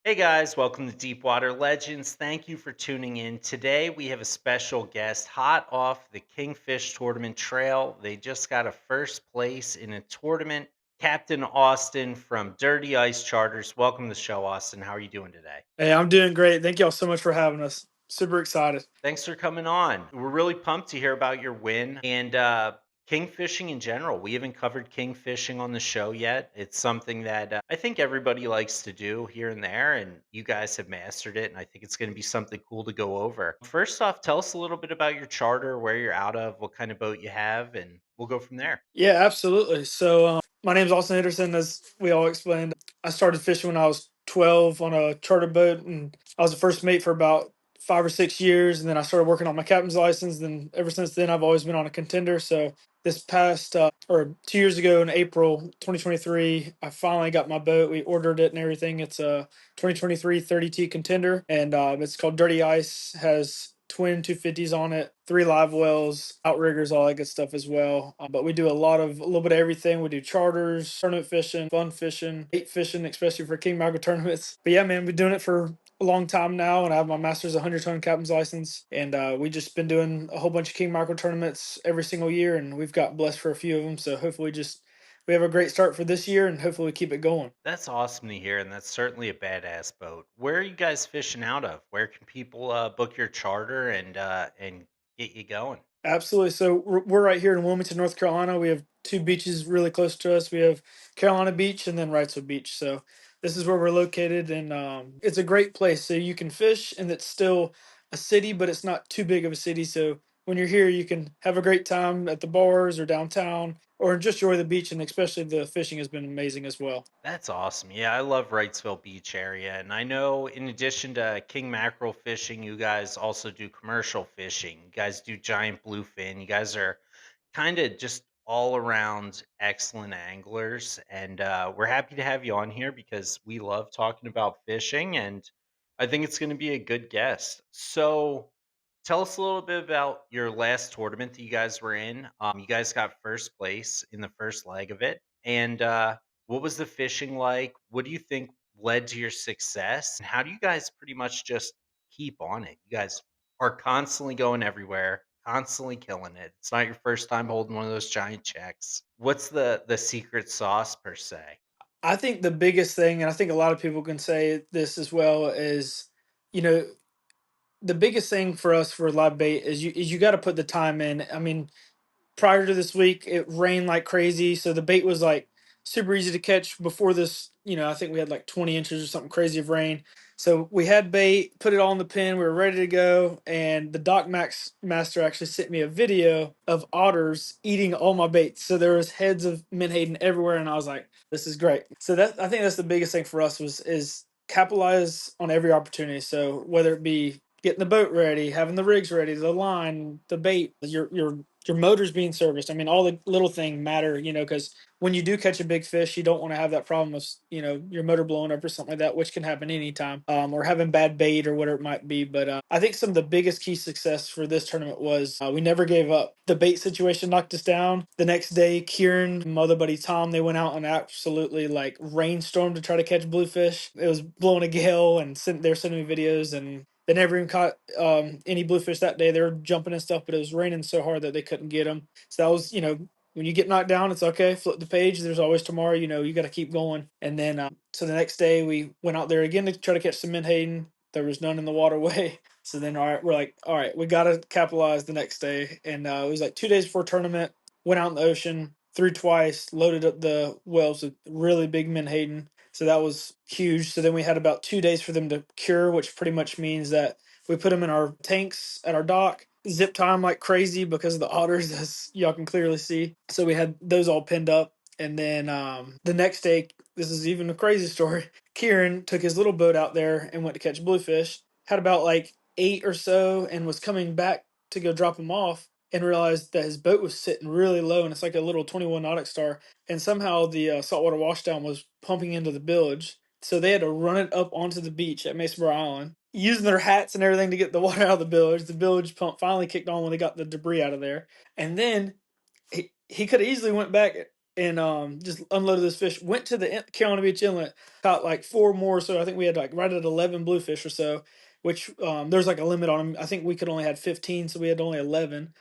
Hey guys, welcome to Deepwater Legends. Thank you for tuning in. Today we have a special guest hot off the Kingfish tournament trail. They just got a first place in a tournament. Captain Austin from Dirty Ice Charters. Welcome to the show, Austin. How are you doing today? Hey, I'm doing great. Thank y'all so much for having us. Super excited. Thanks for coming on. We're really pumped to hear about your win and kingfishing in general. We haven't covered kingfishing on the show yet. It's something that I think everybody likes to do here and there, and you guys have mastered it. And I think it's going to be something cool to go over. First off, tell us a little bit about your charter, where you're out of, what kind of boat you have, and we'll go from there. Yeah, absolutely. My name's Austin Henderson, as we all explained. I started fishing when I was 12 on a charter boat, and I was the first mate for about 5 or 6 years. And then I started working on my captain's license. Then ever since then, I've always been on a contender. So this past, or 2 years ago in April 2023, I finally got my boat. We ordered it and everything. It's a 2023 30T contender, and it's called Dirty Ice. Has twin 250s on it, three live wells, outriggers, all that good stuff as well. But we do a little bit of everything. We do charters, tournament fishing, fun fishing, bait fishing, especially for king mackerel tournaments. But yeah, man, we've been doing it for a long time now, and I have my master's 100-ton captain's license, and we just been doing a whole bunch of king mackerel tournaments every single year, and we've got blessed for a few of them. So hopefully, just we have a great start for this year, and hopefully we keep it going. That's awesome to hear, and that's certainly a badass boat. Where are you guys fishing out of? Where can people book your charter and get you going? Absolutely. So we're right here in Wilmington, North Carolina. We have two beaches really close to us. We have Carolina Beach and then Wrightsville Beach. So this is where we're located, and it's a great place. So you can fish, and it's still a city, but it's not too big of a city. So when you're here, you can have a great time at the bars or downtown, or just enjoy the beach. And especially the fishing has been amazing as well. That's awesome. Yeah, I love Wrightsville Beach area. And I know in addition to king mackerel fishing, you guys also do commercial fishing. You guys do giant bluefin. You guys are kind of just all around excellent anglers. And we're happy to have you on here because we love talking about fishing. And I think it's going to be a good guest. So tell us a little bit about your last tournament that you guys were in. You guys got first place in the first leg of it. And what was the fishing like? What do you think led to your success? And how do you guys pretty much just keep on it? You guys are constantly going everywhere, constantly killing it. It's not your first time holding one of those giant checks. What's the secret sauce per se? I think the biggest thing, and I think a lot of people can say this as well, is you know the biggest thing for us for live bait is you got to put the time in. I mean, prior to this week, it rained like crazy, so the bait was like super easy to catch before this. I think we had like 20 inches or something crazy of rain. So we had bait, put it all in the pen, we were ready to go, and the Doc Max master actually sent me a video of otters eating all my baits. So there was heads of menhaden everywhere, and I was like, "This is great." So that I think that's the biggest thing for us was is capitalize on every opportunity. So whether it be getting the boat ready, having the rigs ready, the line, the bait, your motor's being serviced. I mean, all the little things matter, because when you do catch a big fish, you don't want to have that problem of, your motor blowing up or something like that, which can happen anytime, or having bad bait or whatever it might be. But I think some of the biggest key success for this tournament was we never gave up. The bait situation knocked us down. The next day, Kieran, my other buddy Tom, they went out and absolutely like rainstorm to try to catch bluefish. It was blowing a gale, and they're sending me videos, and they never even caught any bluefish that day. They were jumping and stuff, but it was raining so hard that they couldn't get them. So that was, when you get knocked down, it's okay. Flip the page. There's always tomorrow. You got to keep going. And then, so the next day we went out there again to try to catch some menhaden. There was none in the waterway. So then, all right, we're like, all right, we got to capitalize the next day. And it was like 2 days before tournament. Went out in the ocean, threw twice, loaded up the wells with really big menhaden. So that was huge. So then we had about 2 days for them to cure, which pretty much means that we put them in our tanks at our dock, zip tie them like crazy because of the otters, as y'all can clearly see. So we had those all pinned up. And then the next day, this is even a crazy story. Kieran took his little boat out there and went to catch bluefish. Had about like eight or so, and was coming back to go drop them off, and realized that his boat was sitting really low, and it's like a little 21 Nautic Star, and somehow the saltwater washdown was pumping into the bilge. So they had to run it up onto the beach at Masonboro Island, using their hats and everything to get the water out of the bilge. The bilge pump finally kicked on when they got the debris out of there. And then he could have easily went back and just unloaded this fish. Went to the Carolina Beach Inlet, caught like four more. So I think we had like right at 11 bluefish or so, which there's like a limit on them. I think we could only had 15, so we had only 11.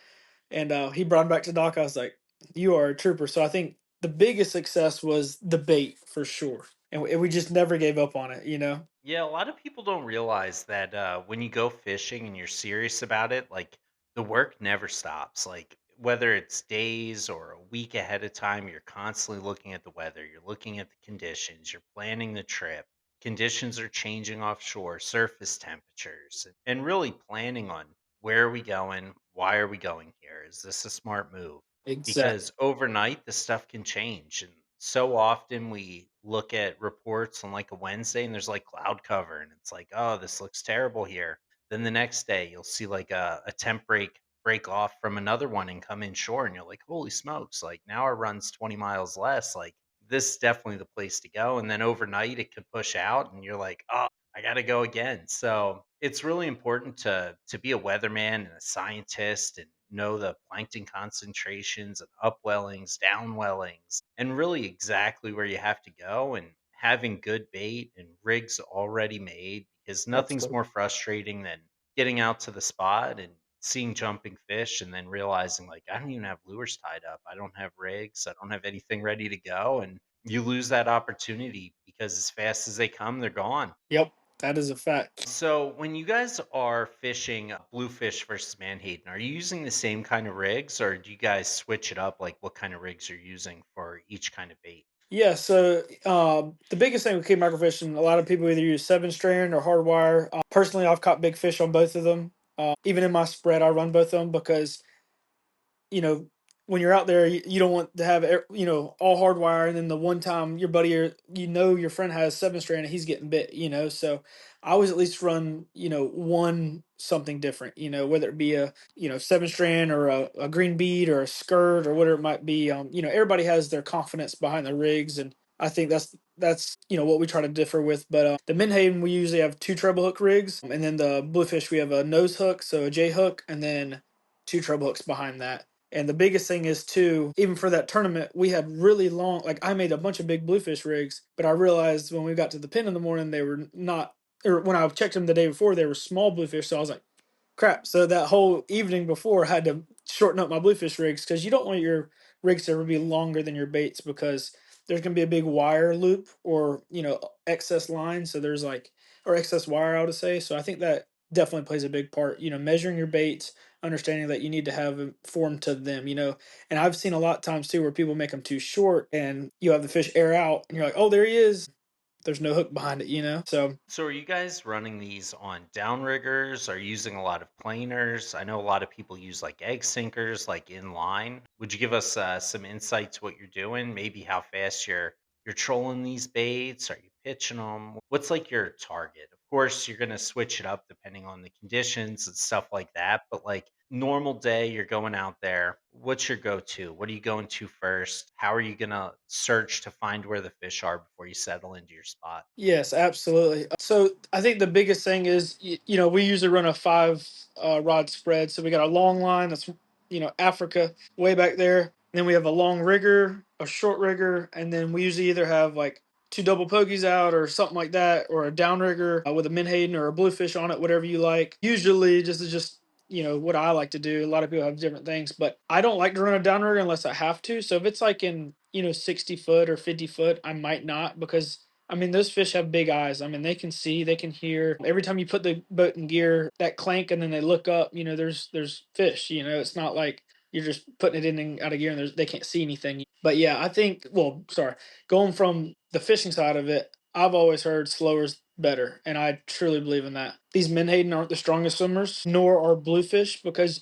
And he brought him back to dock. I was like, "You are a trooper." So I think the biggest success was the bait for sure, and we just never gave up on it. You know. Yeah, a lot of people don't realize that when you go fishing and you're serious about it, like the work never stops. Like whether it's days or a week ahead of time, you're constantly looking at the weather, you're looking at the conditions, you're planning the trip. Conditions are changing offshore, surface temperatures, and really planning on where are we going? Why are we going here? Is this a smart move? Exactly. Because overnight the stuff can change, and so often we look at reports on like a Wednesday and there's like cloud cover and it's like, oh, this looks terrible here. Then the next day you'll see like a temp break off from another one and come inshore and you're like, holy smokes, like now our run's 20 miles less. Like this is definitely the place to go. And then overnight it could push out and you're like, oh, I gotta go again. So it's really important to be a weatherman and a scientist and know the plankton concentrations and upwellings, downwellings, and really exactly where you have to go and having good bait and rigs already made because nothing's more Absolutely. frustrating than getting out to the spot and seeing jumping fish and then realizing like I don't even have lures tied up. I don't have rigs. I don't have anything ready to go and you lose that opportunity because as fast as they come, they're gone. Yep, that is a fact. So, when you guys are fishing bluefish versus menhaden, are you using the same kind of rigs or do you guys switch it up? Like, what kind of rigs you're using for each kind of bait? Yeah, so the biggest thing with king microfishing, a lot of people either use seven strand or hardwire. Personally, I've caught big fish on both of them. Even in my spread, I run both of them because you know, when you're out there, you don't want to have all hardwire, and then the one time your buddy or your friend has seven strand and he's getting bit. So I always at least run one something different. Whether it be a seven strand or a green bead or a skirt or whatever it might be. Everybody has their confidence behind their rigs, and I think that's what we try to differ with. But the Menhaden we usually have two treble hook rigs, and then the Bluefish we have a nose hook, so a J hook, and then two treble hooks behind that. And the biggest thing is too, even for that tournament, we had really long. Like I made a bunch of big bluefish rigs, but I realized when we got to the pin in the morning, they were not. Or when I checked them the day before, they were small bluefish. So I was like, crap. So that whole evening before, I had to shorten up my bluefish rigs because you don't want your rigs to ever be longer than your baits because there's going to be a big wire loop or excess line. So there's like or excess wire, I would say. So I think that definitely plays a big part. Measuring your baits, understanding that you need to have them formed to them. And I've seen a lot of times too where people make them too short and you have the fish air out and you're like, oh, there he is. There's no hook behind it. So So, are you guys running these on downriggers? Are you using a lot of planers? I know a lot of people use like egg sinkers, like in line. Would you give us some insight to what you're doing? Maybe how fast you're trolling these baits? Are you pitching them? What's like your target? Of course, you're gonna switch it up depending on the conditions and stuff like that. But like normal day, you're going out there. What's your go-to? What are you going to first? How are you gonna search to find where the fish are before you settle into your spot? yes, absolutely. So I think the biggest thing is, we usually run a five rod spread. So we got a long line that's, Africa way back there. Then we have a long rigger, a short rigger, and then we usually either have like two double pogies out or something like that, or a downrigger with a menhaden or a bluefish on it, whatever you like. Usually, just what I like to do. A lot of people have different things, but I don't like to run a downrigger unless I have to. So if it's like in 60 foot or 50 foot, I might not because I mean, those fish have big eyes. I mean, they can see, they can hear. Every time you put the boat in gear, that clank, and then they look up. There's fish. It's not like you're just putting it in and out of gear, and they can't see anything. But yeah, I think. Well, sorry, going from the fishing side of it, I've always heard slower's better, and I truly believe in that. These menhaden aren't the strongest swimmers, nor are bluefish, because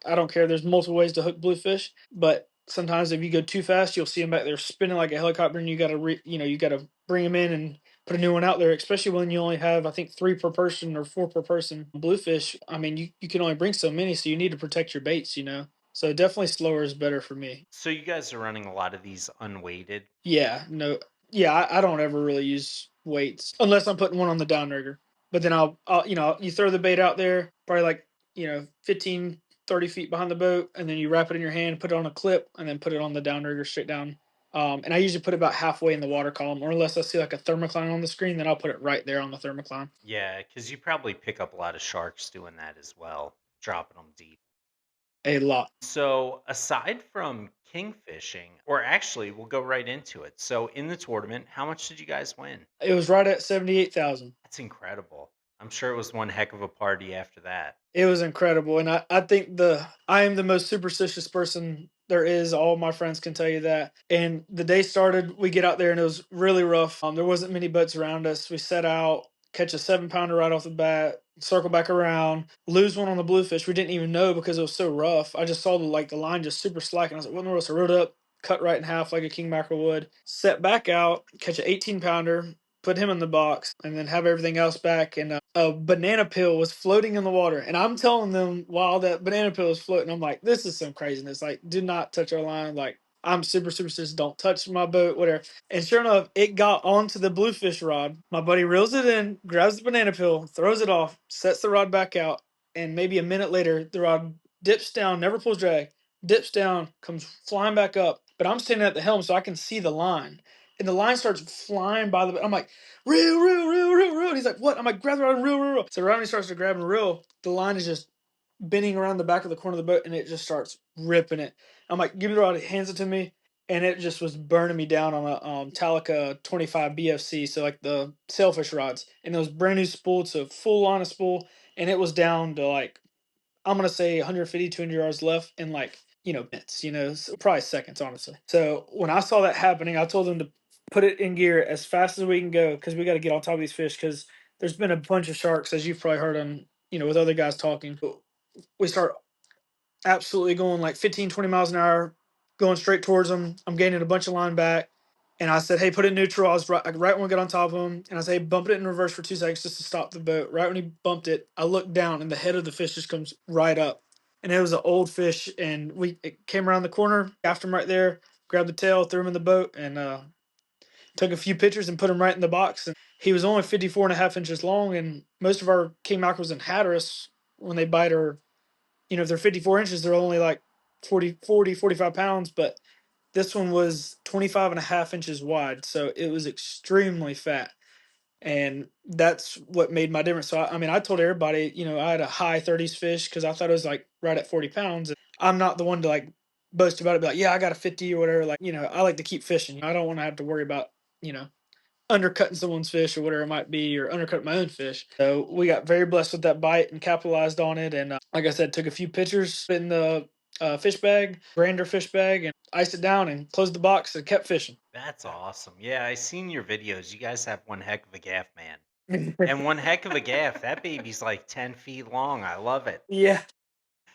I don't care. There's multiple ways to hook bluefish, but sometimes if you go too fast, you'll see them back there spinning like a helicopter, and you got to bring them in and put a new one out there. Especially when you only have, I think, three per person or four per person. Bluefish, I mean, you can only bring so many, so you need to protect your baits. So definitely slower is better for me. So you guys are running a lot of these unweighted. Yeah, no, yeah, I don't ever really use weights unless I'm putting one on the downrigger. But then I'll you throw the bait out there, probably like 15, 30 feet behind the boat, and then you wrap it in your hand, put it on a clip, and then put it on the downrigger straight down. And I usually put it about halfway in the water column, or unless I see like a thermocline on the screen, then I'll put it right there on the thermocline. Yeah, because you probably pick up a lot of sharks doing that as well, dropping them deep. A lot. So, aside from kingfishing, or actually, we'll go right into it. So, in the tournament, how much did you guys win? It was right at 78,000. That's incredible. I'm sure it was one heck of a party after that. It was incredible, and I think I am the most superstitious person there is. All my friends can tell you that. And the day started, we get out there, and it was really rough. There wasn't many boats around us. We set out, catch a 7 pounder right off the bat, circle back around, lose one on the bluefish. We didn't even know because it was so rough. I just saw the line just super slack, and I was like, "What in the world?" So I rode up, cut right in half like a king mackerel would, set back out, catch an 18 pounder, put him in the box, and then have everything else back. And a banana peel was floating in the water. And I'm telling them while that banana peel is floating, I'm like, this is some craziness. Like, do not touch our line. Like, I'm super superstitious. Don't touch my boat, whatever. And sure enough, it got onto the bluefish rod. My buddy reels it in, grabs the banana peel, throws it off, sets the rod back out. And maybe a minute later, the rod dips down, never pulls drag, dips down, comes flying back up. But I'm standing at the helm so I can see the line. And the line starts flying by the. I'm like, reel, reel, reel, reel, reel. And he's like, what? I'm like, grab the rod and reel, reel, reel. So right when he starts to grab and reel, the line is just bending around the back of the corner of the boat and it just starts ripping it. I'm like, give me the rod. He hands it to me. And it just was burning me down on a Talica 25 BFC, so like the sailfish rods. And it was brand new spool, so full line of spool. And it was down to like, I'm going to say 150, 200 yards left in like, minutes, so probably seconds, honestly. So when I saw that happening, I told them to put it in gear as fast as we can go because we got to get on top of these fish because there's been a bunch of sharks, as you've probably heard on, with other guys talking. We start absolutely going like 15, 20 miles an hour, going straight towards them. I'm gaining a bunch of line back. And I said, hey, put it in neutral. I was right when we got on top of him. And I say, hey, bump it in reverse for 2 seconds just to stop the boat. Right when he bumped it, I looked down and the head of the fish just comes right up. And it was an old fish. And it came around the corner after him right there, grabbed the tail, threw him in the boat, and took a few pictures and put him right in the box. And he was only 54 and a half inches long. And most of our king mackerels and hatteras, when they bite, are, if they're 54 inches, they're only like 40, 45 pounds. But this one was 25 and a half inches wide. So it was extremely fat. And that's what made my difference. So, I mean, I told everybody, I had a high 30s fish because I thought it was like right at 40 pounds. And I'm not the one to like boast about it, be like, yeah, I got a 50 or whatever. Like, I like to keep fishing. I don't want to have to worry about, you know, undercutting someone's fish or whatever it might be, or undercut my own fish. So we got very blessed with that bite and capitalized on it. And like I said, took a few pictures in the fish bag, grander fish bag, and iced it down and closed the box and kept fishing. That's awesome. Yeah, I seen your videos. You guys have one heck of a gaff, man. And one heck of a gaff. That baby's like 10 feet long. I love it. Yeah.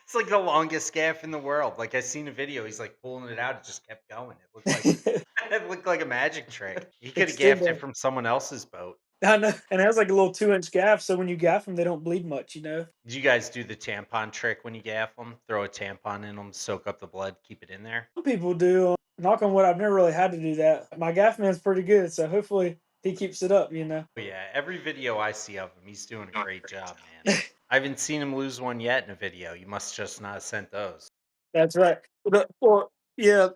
It's like the longest gaff in the world. Like I seen a video, he's like pulling it out, it just kept going. It looked like it looked like a magic trick. He could It have stood gaffed it there. from someone else's boat. I know. And it has like a little 2 inch gaff. So when you gaff them, they don't bleed much. Did you guys do the tampon trick when you gaff them? Throw a tampon in them, soak up the blood, keep it in there? Some people do. Knock on wood, I've never really had to do that. My gaff man's pretty good. So hopefully he keeps it up. Oh, yeah, every video I see of him, he's doing a great job, man. I haven't seen him lose one yet in a video. You must just not have sent those. That's right. Well, yeah,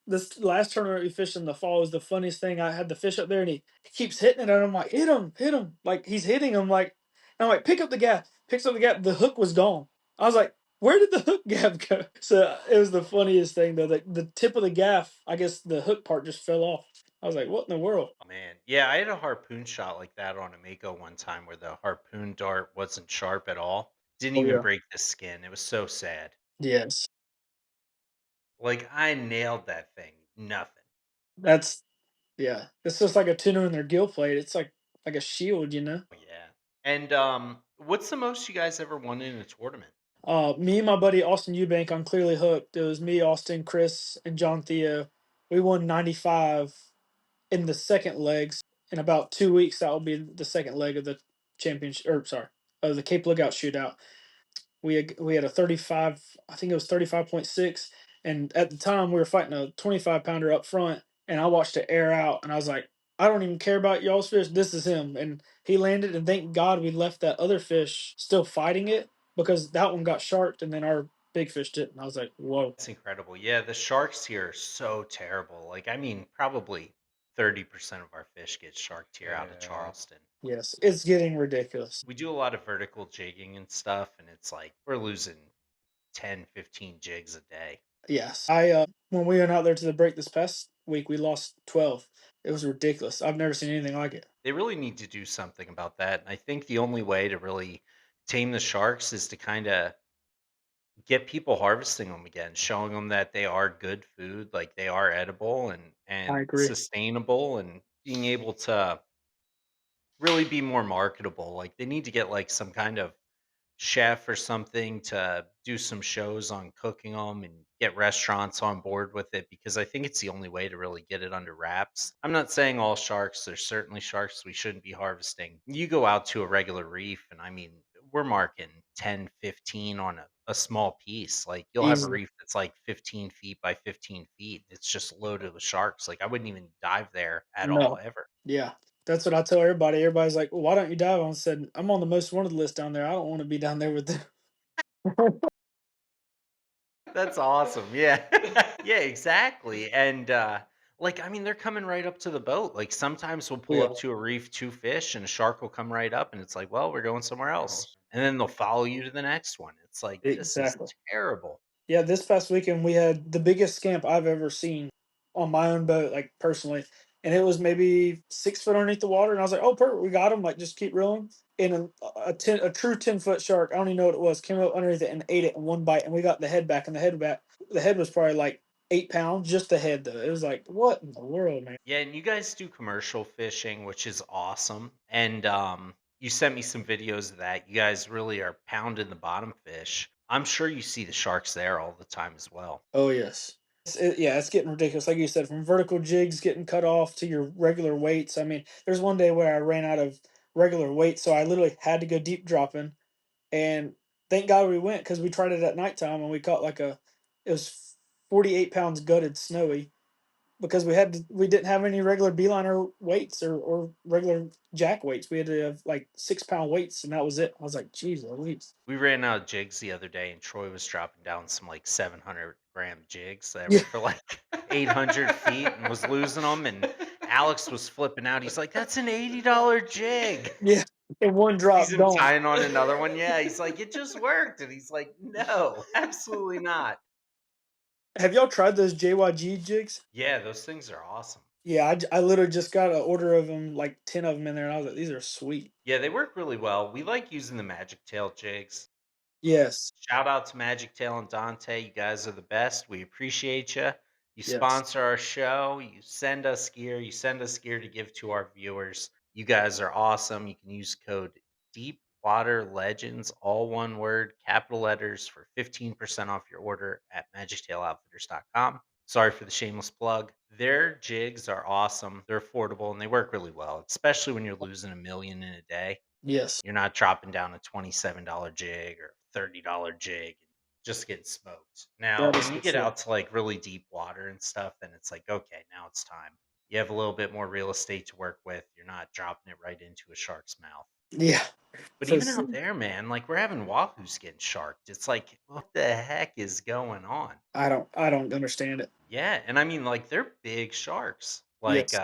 this last tournament we fished in the fall was the funniest thing. I had the fish up there and he keeps hitting it, and I'm like, hit him, like he's hitting him, like, and I'm like, pick up the gaff, picks up the gaff. The hook was gone. I was like, where did the hook gaff go? So it was the funniest thing though. The tip of the gaff, I guess the hook part just fell off. I was like, what in the world? Oh, man. Yeah, I had a harpoon shot like that on a Mako one time where the harpoon dart wasn't sharp at all. Didn't Oh even yeah. break the skin. It was so sad. Yes. Like I nailed that thing. Nothing. That's yeah. It's just like a tuna in their gill plate. It's like a shield. Oh, yeah. And what's the most you guys ever won in a tournament? Me and my buddy Austin Eubank on Clearly Hooked. It was me, Austin, Chris, and John Theo. We won 95 in the second legs. In about 2 weeks, that will be the second leg of the championship, or sorry, of the Cape Lookout shootout. We had a 35, I think it was 35.6, and at the time we were fighting a 25 pounder up front, and I watched it air out, and I was like, I don't even care about y'all's fish. This is him, and he landed, and thank God we left that other fish still fighting it because that one got sharked, and then our big fish didn't. I was like, whoa. It's incredible. Yeah, the sharks here are so terrible. Like, I mean, probably 30% of our fish get sharked here out of Yeah. Charleston. Yes, it's getting ridiculous. We do a lot of vertical jigging and stuff, and it's like we're losing 10, 15 jigs a day. Yes. When we went out there to the break this past week, we lost 12. It was ridiculous. I've never seen anything like it. They really need to do something about that. And I think the only way to really tame the sharks is to kind of get people harvesting them again, showing them that they are good food, like they are edible I and agree. sustainable, and being able to really be more marketable. Like they need to get like some kind of chef or something to do some shows on cooking them and get restaurants on board with it, because I think it's the only way to really get it under wraps. I'm not saying all sharks, there's certainly sharks we shouldn't be harvesting. You go out to a regular reef and I mean, we're marking 10, 15 on a small piece. Like you'll have a Easily. reef that's like 15 feet by 15 feet. It's just loaded with sharks. Like I wouldn't even dive there at all No. ever. Yeah. That's what I tell everybody. Everybody's like, well, why don't you dive? I said, I'm on the most wanted list down there. I don't want to be down there with them. That's awesome. Yeah. Yeah, exactly. And like I mean they're coming right up to the boat. Like sometimes we'll pull Yeah. up to a reef, two fish, and a shark will come right up and it's like, "Well, we're going somewhere Oh, else." And then they'll follow you to the next one. It's like, this is Exactly. terrible. Yeah, this past weekend we had the biggest scamp I've ever seen on my own boat, like personally, and it was maybe 6 foot underneath the water. And I was like, "Oh, perfect, we got him! Like, just keep reeling." And a true 10 foot shark, I don't even know what it was, came up underneath it and ate it in one bite. And we got the head back, and the head was probably like 8 pounds, just the head though. It was like, what in the world, man? Yeah, and you guys do commercial fishing, which is awesome. And you sent me some videos of that. You guys really are pounding the bottom fish. I'm sure you see the sharks there all the time as well. Oh yes. Yeah, it's getting ridiculous. Like you said, from vertical jigs getting cut off to your regular weights. I mean, there's one day where I ran out of regular weight, so I literally had to go deep dropping. And thank God we went because we tried it at nighttime and we caught like it was 48 pounds gutted snowy because we didn't have any regular beeliner weights or regular jack weights. We had to have like 6 pound weights and that was it. I was like, geez Louise. We ran out of jigs the other day, and Troy was dropping down some like 700-gram jigs that Yeah, were for like 800 feet and was losing them. And Alex was flipping out. He's like, "That's an $80 jig." yeah. And one Sees drop him gone. tying on another one. Yeah, he's like, "It just worked." And he's like, "No, absolutely not." Have y'all tried those JYG jigs? Yeah, those things are awesome. Yeah, I literally just got an order of them, like 10 of them in there, and I was like, "These are sweet." Yeah, they work really well. We like using the Magic Tail jigs. Yes, Shout out to Magic Tail and Dante. You guys are the best. We appreciate you. You yes. sponsor our show. You send us gear. You send us gear to give to our viewers. You guys are awesome. You can use code Deepwater Legends, all one word, capital letters, for 15% off your order at magictailoutfitters.com. Sorry for the shameless plug. Their jigs are awesome. They're affordable and they work really well, especially when you're losing a million in a day. Yes, You're not dropping down a $27 jig or $30 jig and just getting smoked. Now, that when is you for get sure. out to like really deep water and stuff, then it's like, okay, now it's time. You have a little bit more real estate to work with. You're not dropping it right into a shark's mouth. Yeah, But for even sure. out there, man, like we're having wahoos getting sharked. It's like, what the heck is going on? I don't understand it. Yeah, and I mean, like they're big sharks. Yes,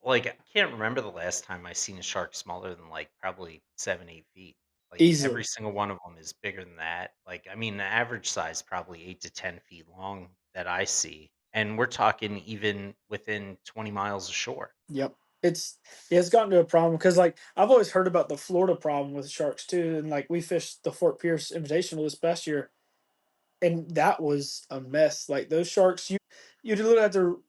Like, I can't remember the last time I seen a shark smaller than, like, probably 7, 8 feet. Like, every easily. single one of them is bigger than that. Like, I mean, the average size probably 8 to 10 feet long that I see, and we're talking even within 20 miles of shore. Yep. It's yeah, it's gotten to a problem because like I've always heard about the Florida problem with sharks too, and like we fished the Fort Pierce Invitational this past year, and that was a mess. Like those sharks, you literally have to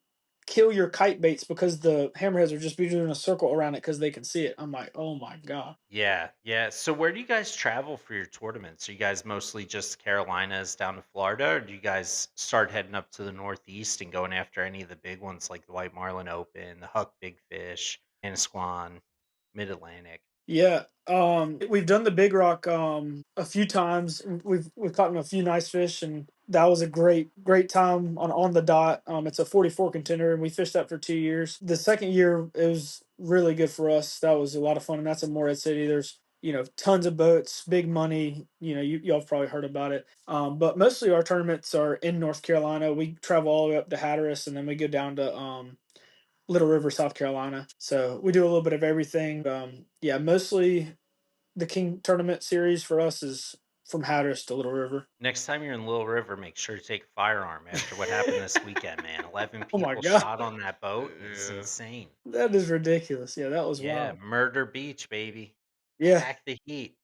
kill your kite baits because the hammerheads are just be doing a circle around it because they can see it. I'm like, oh my god. Yeah, yeah. So where do you guys travel for your tournaments? Are you guys mostly just Carolinas down to Florida, or do you guys start heading up to the Northeast and going after any of the big ones like the White Marlin Open, the Huck Big Fish, Annisquan, Mid Atlantic? Yeah, we've done the Big Rock a few times. We've caught a few nice fish, and that was a great time on the dot. It's a 44 contender, and we fished that for 2 years. The second year it was really good for us. That was a lot of fun, and that's in Morehead City. tons of boats, big money. Y'all have probably heard about it. But mostly our tournaments are in North Carolina. We travel all the way up to Hatteras, and then we go down to Little River, South Carolina. So we do a little bit of everything. Yeah, mostly the King tournament series for us is from Hatteras to Little River. Next time you're in Little River, make sure to take a firearm after what happened this weekend, man. 11 Oh my people god, shot on that boat. It's Yeah. insane. that is ridiculous. Yeah, that was Yeah, wild. Murder Beach, baby. Yeah, Pack the heat.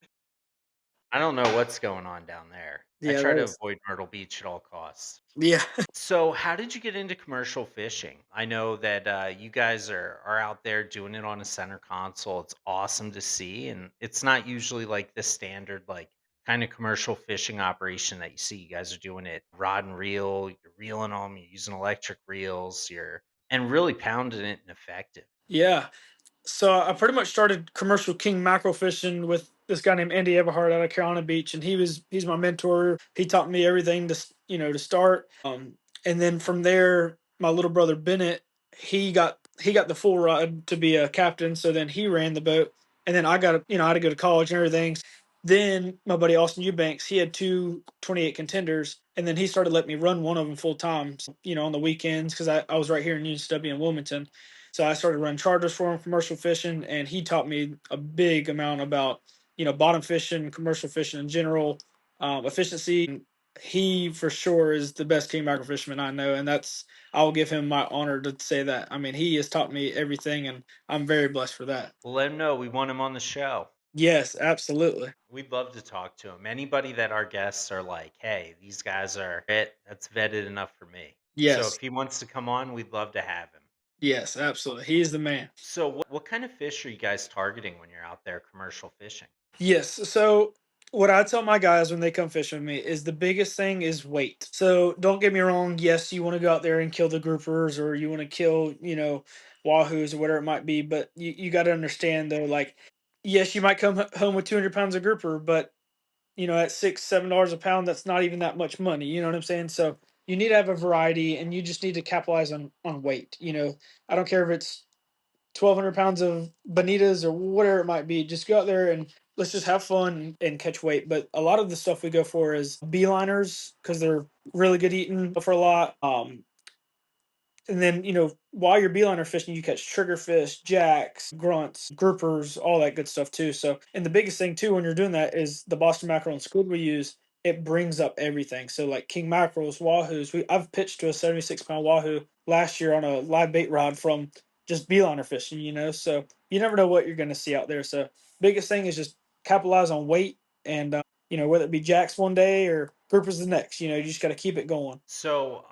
I don't know what's going on down there. I yeah, try that to was avoid Myrtle Beach at all costs. yeah. So, how did you get into commercial fishing? I know that you guys are out there doing it on a center console. It's awesome to see, and it's not usually like the standard like kind of commercial fishing operation that you see. You guys are doing it rod and reel. You're reeling them. You're using electric reels. You're and really pounding it and effective. Yeah. So I pretty much started commercial king mackerel fishing with this guy named Andy Everhart out of Carolina Beach, and he's my mentor. He taught me everything to start. And then from there, my little brother Bennett, he got the full ride to be a captain. So then he ran the boat, and then I had to go to college and everything. Then my buddy Austin Eubanks, he had two 28 contenders, and then he started letting me run one of them full time. On the weekends because I was right here in UNCW in Wilmington. So I started running charters for him, commercial fishing, and he taught me a big amount about bottom fishing, commercial fishing in general, efficiency. He for sure is the best king mackerel fisherman I know, and I will give him my honor to say that. I mean, he has taught me everything, and I'm very blessed for that. Well, let him know we want him on the show. Yes, absolutely. We'd love to talk to him. Anybody that our guests are like, hey, these guys are it. That's vetted enough for me. So Yes, if he wants to come on, we'd love to have him. yes, absolutely. He is the man. So what kind of fish are you guys targeting when you're out there commercial fishing? Yes. So what I tell my guys when they come fishing with me is the biggest thing is weight. So don't get me wrong. Yes, you want to go out there and kill the groupers or you want to kill, wahoos or whatever it might be. But you got to understand though, like, yes, you might come home with 200 pounds of grouper, but at $6, $7 a pound, that's not even that much money. You know what I'm saying? So you need to have a variety and you just need to capitalize on weight. I don't care if it's 1,200 pounds of bonitas or whatever it might be. Just go out there and let's just have fun and catch weight. But a lot of the stuff we go for is beeliners because they're really good eating for a lot. And then, while you're beeliner fishing, you catch triggerfish, jacks, grunts, groupers, all that good stuff too. So, and the biggest thing too when you're doing that is the Boston mackerel and squid we use. It brings up everything. So, like king mackerels, wahoos. I've pitched to a 76-pound wahoo last year on a live bait rod from just beeliner fishing. So you never know what you're going to see out there. So, biggest thing is just capitalize on weight and whether it be jacks one day or groupers the next. You just got to keep it going. So,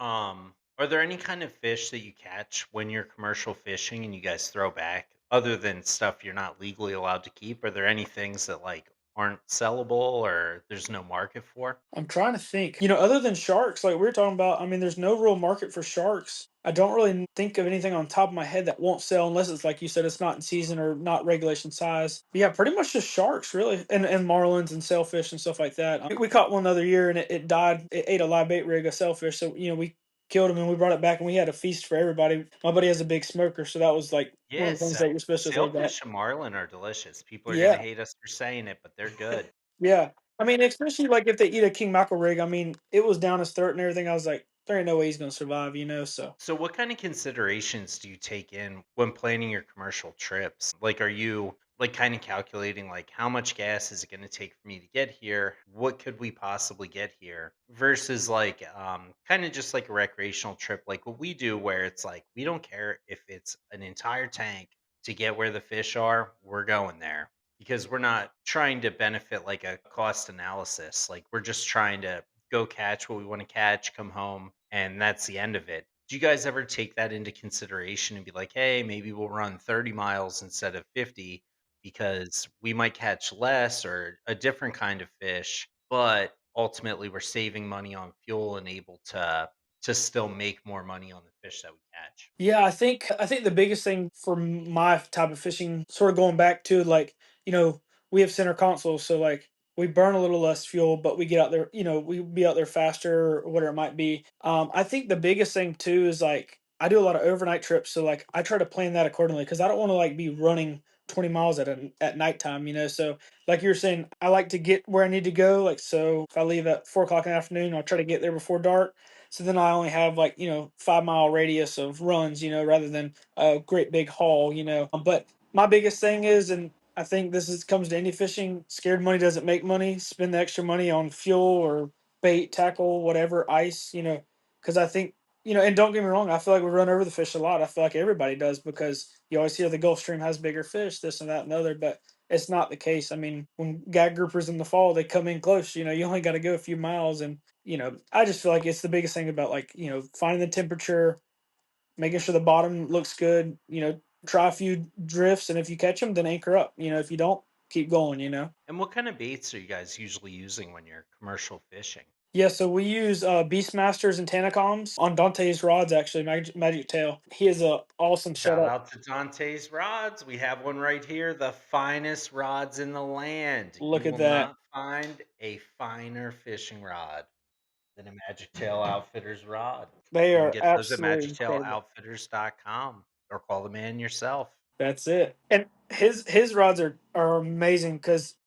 are there any kind of fish that you catch when you're commercial fishing and you guys throw back, other than stuff you're not legally allowed to keep? Are there any things that like aren't sellable or there's no market for? I'm trying to think. Other than sharks, like we are talking about, I mean, there's no real market for sharks. I don't really think of anything on top of my head that won't sell unless it's like you said, it's not in season or not regulation size. But yeah, pretty much just sharks, really, and marlins and sailfish and stuff like that. We caught one the other year and it died. It ate a live bait rig of sailfish, so we killed him and we brought it back and we had a feast for everybody. My buddy has a big smoker, so that was like one of the things Yes, that you're supposed to throw back. sailfish and marlin are delicious. People are gonna Yeah, hate us for saying it, but they're good. yeah. I mean, especially like if they eat a king mackerel rig. I mean, it was down his throat and everything. I was like, there ain't no way he's gonna survive. So So, what kind of considerations do you take in when planning your commercial trips? Like, are you like kind of calculating like how much gas is it going to take for me to get here? What could we possibly get here? Versus like kind of just like a recreational trip, like what we do, where it's like we don't care if it's an entire tank to get where the fish are, we're going there because we're not trying to benefit like a cost analysis. Like, we're just trying to go catch what we want to catch, come home, and that's the end of it. Do you guys ever take that into consideration and be like, hey, maybe we'll run 30 miles instead of 50 because we might catch less or a different kind of fish, but ultimately we're saving money on fuel and able to still make more money on the fish that we catch? yeah, I think the biggest thing for my type of fishing, sort of going back to like, we have center consoles, so like we burn a little less fuel, but we get out there, we be out there faster or whatever it might be. I think the biggest thing too is like I do a lot of overnight trips, so like I try to plan that accordingly because I don't want to like be running 20 miles at nighttime, so like you were saying, I like to get where I need to go. Like, so if I leave at 4 o'clock in the afternoon, I'll try to get there before dark. So then I only have, like, 5 mile radius of runs, rather than a great big haul, But my biggest thing is, and I think this is comes to any fishing, scared money doesn't make money. Spend the extra money on fuel or bait, tackle, whatever, ice, because I think, and don't get me wrong, I feel like we run over the fish a lot. I feel like everybody does because you always hear the Gulf Stream has bigger fish, this and that and other, but it's not the case. I mean, when gag groupers in the fall, they come in close, you only got to go a few miles. And, I just feel like it's the biggest thing about, like, finding the temperature, making sure the bottom looks good, try a few drifts. And if you catch them, then anchor up. If you don't, keep going. And what kind of baits are you guys usually using when you're commercial fishing? Yeah, so we use Beastmasters and Tanacoms on Dante's rods. Actually, Magic Tail. He is a awesome Shout setup. out to Dante's Rods. We have one right here, the finest rods in the land. You Look at will that. not find a finer fishing rod than a Magic Tail Outfitters rod. They You can are get those at absolutely incredible. magictailoutfitters.com or call the man yourself. That's it. And his rods are amazing because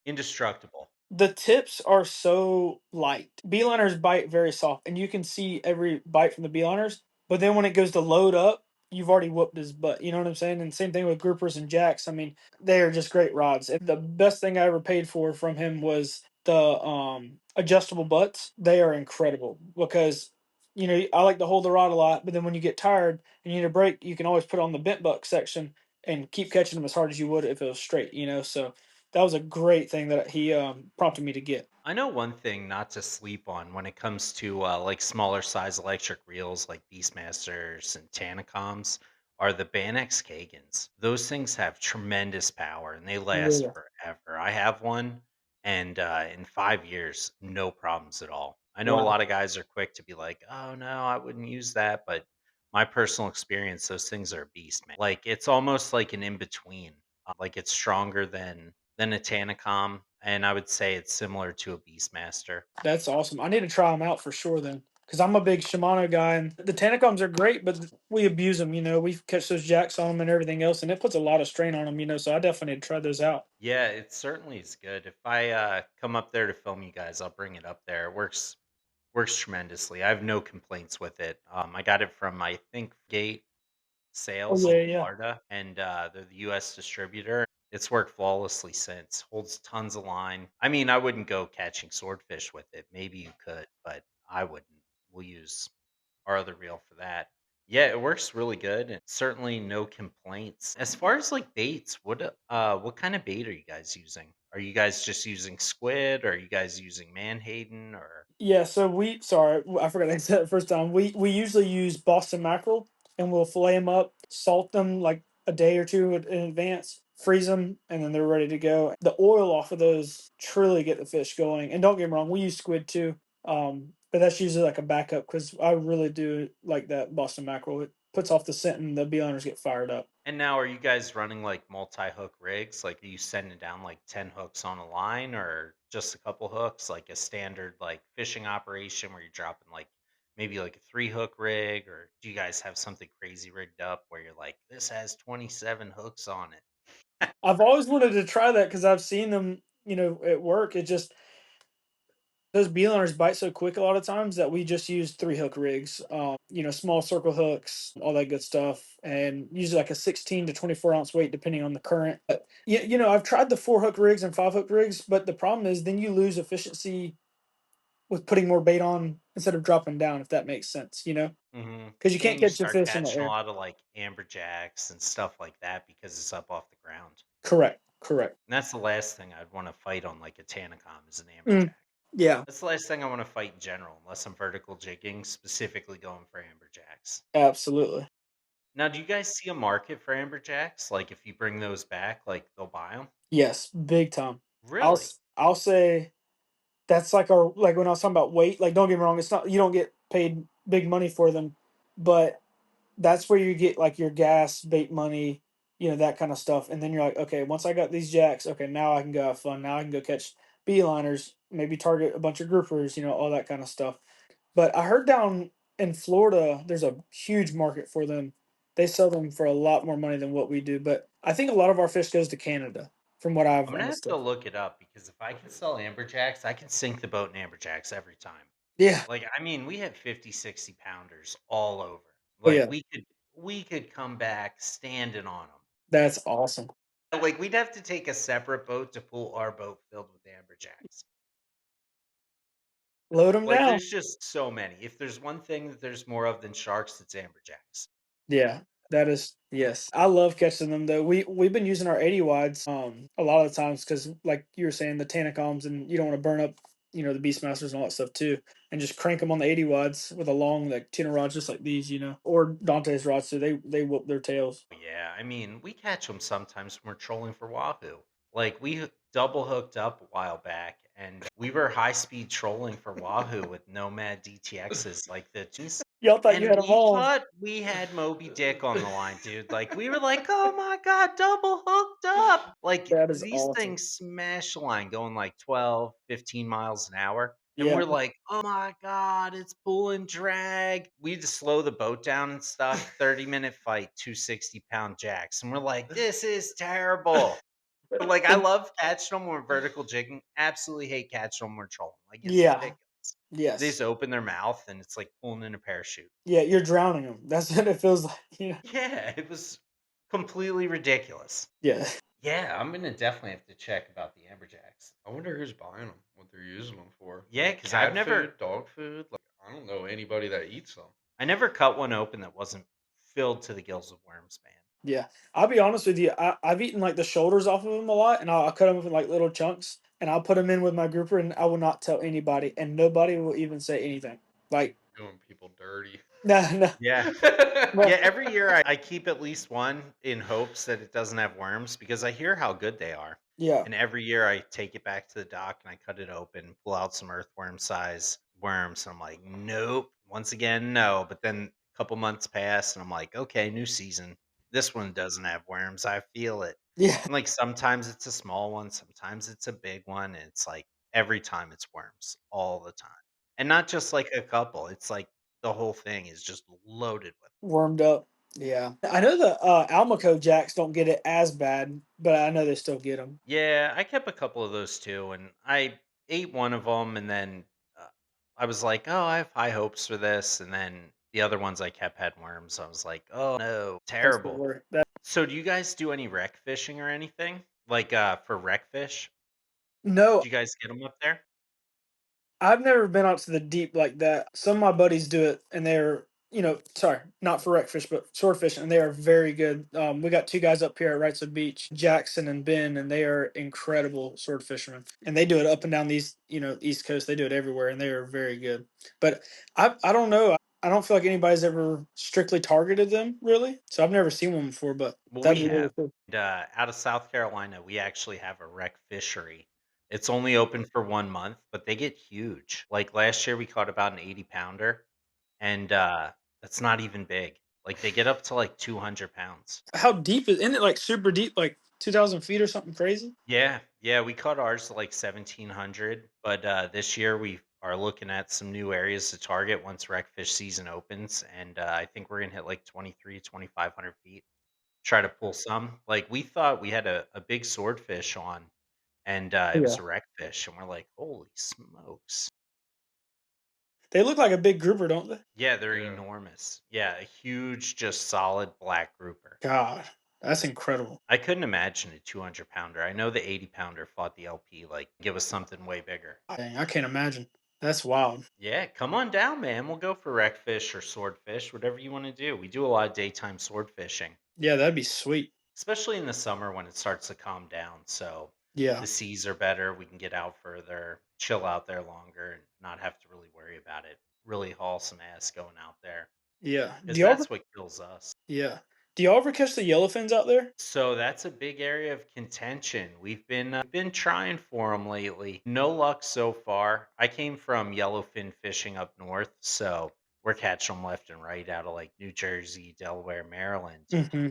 Indestructible. the tips are so light. Beeliners bite very soft, and you can see every bite from the beeliners. But then when it goes to load up, you've already whooped his butt. You know what I'm saying? And same thing with groupers and jacks. I mean, they are just great rods. And the best thing I ever paid for from him was the adjustable butts. They are incredible because I like to hold the rod a lot, but then when you get tired and you need a break, you can always put it on the bent buck section and keep catching them as hard as you would if it was straight. So that was a great thing that he prompted me to get. I know one thing not to sleep on when it comes to like smaller size electric reels like Beastmasters and Tanacoms are the Banex Kagans. Those things have tremendous power and they last Yeah, forever. I have one and in 5 years, no problems at all. I know a wow, lot of guys are quick to be like, oh no, I wouldn't use that. But my personal experience, those things are a beast, man. Like it's almost like an in between. Like it's stronger than a Tanacom, and I would say it's similar to a Beastmaster. that's awesome. I need to try them out for sure then, because I'm a big Shimano guy, and the Tanacoms are great, but we abuse them. We catch those jacks on them and everything else, and it puts a lot of strain on them. So I definitely need to try those out. Yeah, it certainly is good. If I come up there to film you guys, I'll bring it up there. It works tremendously. I have no complaints with it. I got it from I think Gate Oh Sales in yeah, yeah. Florida, and they're the U.S. distributor. It's worked flawlessly since. Holds tons of line. I mean, I wouldn't go catching swordfish with it. Maybe you could, but I wouldn't. We'll use our other reel for that. Yeah, it works really good and certainly no complaints. As far as like baits, what kind of bait are you guys using? Are you guys just using squid or are you guys using Manhattan or Yeah, so sorry, I forgot I said it the first time. We usually use Boston mackerel, and we'll fillet them up, salt them like a day or two in advance, freeze them, and then they're ready to go. The oil off of those truly get the fish going. And don't get me wrong, we use squid too, but that's usually like a backup because I really do like that Boston mackerel. It puts off the scent, and the bee owners get fired up. and now are you guys running like multi-hook rigs? Like are you sending down like 10 hooks on a line or just a couple hooks like a standard like fishing operation where you're dropping like maybe like a 3 hook rig or do you guys have something crazy rigged up where you're like this has 27 hooks on it? I've always wanted to try that because I've seen them, at work. It just those beeliners bite so quick a lot of times that we just use 3 hook rigs, small circle hooks, all that good stuff, and usually like a 16 to 24 ounce weight depending on the current. But yeah, I've tried the 4 hook rigs and 5 hook rigs, but the problem is then you lose efficiency with putting more bait on instead of dropping down, if that makes sense, Mhm. because you Yeah, can't and you catch a start fish in the catching a air. lot of, like, amberjacks and stuff like that because it's up off the ground. Correct, correct. And that's the last thing I'd wanna fight on, like, a Tanacom is an Mm, amberjack. yeah, That's the last thing I wanna fight in general, unless I'm vertical jigging, specifically going for amberjacks. absolutely. Now, do you guys see a market for amberjacks? Like, if you bring those back, like, they'll buy them. Yes, big time. Really? I'll say that's like when I was talking about weight, like, don't get me wrong, it's not, you don't get paid big money for them, but that's where you get like your gas, bait money, that kind of stuff. And then you're like, okay, once I got these jacks, okay, now I can go have fun. Now I can go catch beeliners, maybe target a bunch of groupers, all that kind of stuff. But I heard down in Florida, there's a huge market for them. They sell them for a lot more money than what we do. But I think a lot of our fish goes to Canada, from what I've I'm gonna have to understood. look it up because if I can sell amberjacks, I can sink the boat in amberjacks every time. Yeah. Like, I mean, we have 50, 60 pounders all over. Oh Like, yeah. we could come back standing on them. That's awesome. Like, we'd have to take a separate boat to pull our boat filled with amberjacks. Load them Like, down. there's just so many. If there's one thing that there's more of than sharks, it's amberjacks. Yeah, that is yes. I love catching them though. We've been using our 80 wides a lot of the times because like you were saying the Tanacoms and you don't want to burn up the Beastmasters and all that stuff too. And just crank them on the 80 wides with a long like tuna rod just like these, or Dante's rods so they whoop their tails. Yeah, I mean, we catch them sometimes when we're trolling for wahoo. Like double hooked up a while back, and we were high speed trolling for wahoo with Nomad DTXs, like the twos, Y'all thought you and had them we on. thought we had Moby Dick on the line, dude. Like we were like, "Oh my god, double hooked up!" Like That is these awesome. things smash the line, going like 12, 15 miles an hour. And Yeah. we're like, "Oh my god, it's pull and drag." We had to slow the boat down and stuff. 30-minute fight, 260-pound jacks. And we're like, "This is terrible." But, like, I And love catching them when we're vertical jigging. Absolutely hate catching them when we're trolling. Like, it's yeah. ridiculous. They Yes. just open their mouth and it's like pulling in a parachute. Yeah, you're drowning them. That's what it feels like. Yeah. Yeah, it was completely ridiculous. Yeah. Yeah, I'm gonna definitely have to check about the amberjacks. I wonder who's buying them, what they're using them for. Yeah, Like because 'cause I've cat never food, dog food. Like I don't know anybody that eats them. I never cut one open that wasn't filled to the gills of worms, man. Yeah, I'll be honest with you. I've eaten like the shoulders off of them a lot, and I'll cut them up in like little chunks, and I'll put them in with my grouper, and I will not tell anybody, and nobody will even say anything. Like, Doing people dirty. no, no, Yeah. no. Yeah, every year I keep at least one in hopes that it doesn't have worms because I hear how good they are. Yeah, And every year I take it back to the dock and I cut it open, pull out some earthworm size worms. And I'm like, nope. Once again, no. But then a couple months pass and I'm like, okay, new season. This one doesn't have worms. I feel it. yeah, And like sometimes it's a small one, sometimes it's a big one. And it's like every time it's worms all the time. And not just like a couple. It's like the whole thing is just loaded with. warmed up. Yeah, I know the Almaco jacks don't get it as bad, but I know they still get them. Yeah, I kept a couple of those too, and I ate one of them, and then uh, I was like, "Oh, I have high hopes for this," and then the other ones I kept had worms. I was like, "Oh no, That's the terrible." word. That So, do you guys do any wreck fishing or anything like for wreck fish? no, Do you guys get them up there? I've never been out to the deep like that. Some of my buddies do it, and they're sorry, not for wreckfish, but swordfish, and they are very good. We got two guys up here at Wrightsville Beach, Jackson and Ben, and they are incredible sword fishermen, and they do it up and down these East Coast. They do it everywhere, and they are very good. But I don't know. I don't feel like anybody's ever strictly targeted them really, so I've never seen one before. But Well, that'd we be really have. cool. And, out of South Carolina, we actually have a wreck fishery. It's only open for 1 month, but they get huge. Like last year, we caught about an 80 pounder. And, that's not even big. Like, they get up to, like, 200 pounds. How deep isn't it? Like super deep, like 2,000 feet or something crazy? Yeah, yeah, we caught ours to, like, 1,700, but, this year, we are looking at some new areas to target once wreckfish season opens, and, I think we're gonna hit, like, 2,500 feet, try to pull some. Like, we thought we had a big swordfish on, and, it was Yeah, a wreckfish, and we're like, "Holy smokes." they look like a big grouper, don't they? Yeah, they're Yeah. enormous. Yeah, a huge, just solid black grouper. God, that's incredible. I couldn't imagine a 200 pounder. I know the 80 pounder fought the LP, like, give us something way bigger. Dang, I can't imagine. That's wild. Yeah, come on down, man. We'll go for wreckfish or swordfish, whatever you want to do. We do a lot of daytime sword fishing, Yeah, that'd be sweet. especially in the summer when it starts to calm down. So Yeah, the seas are better. We can get out further, chill out there longer, and not have to really worry about it. Really haul some ass going out there yeah. because that's what kills us. Yeah. Do y'all ever catch the yellowfins out there? So that's a big area of contention. We've been trying for them lately. No luck so far. I came from yellowfin fishing up north, so we're catching them left and right out of like New Jersey, Delaware, Maryland. Hmm.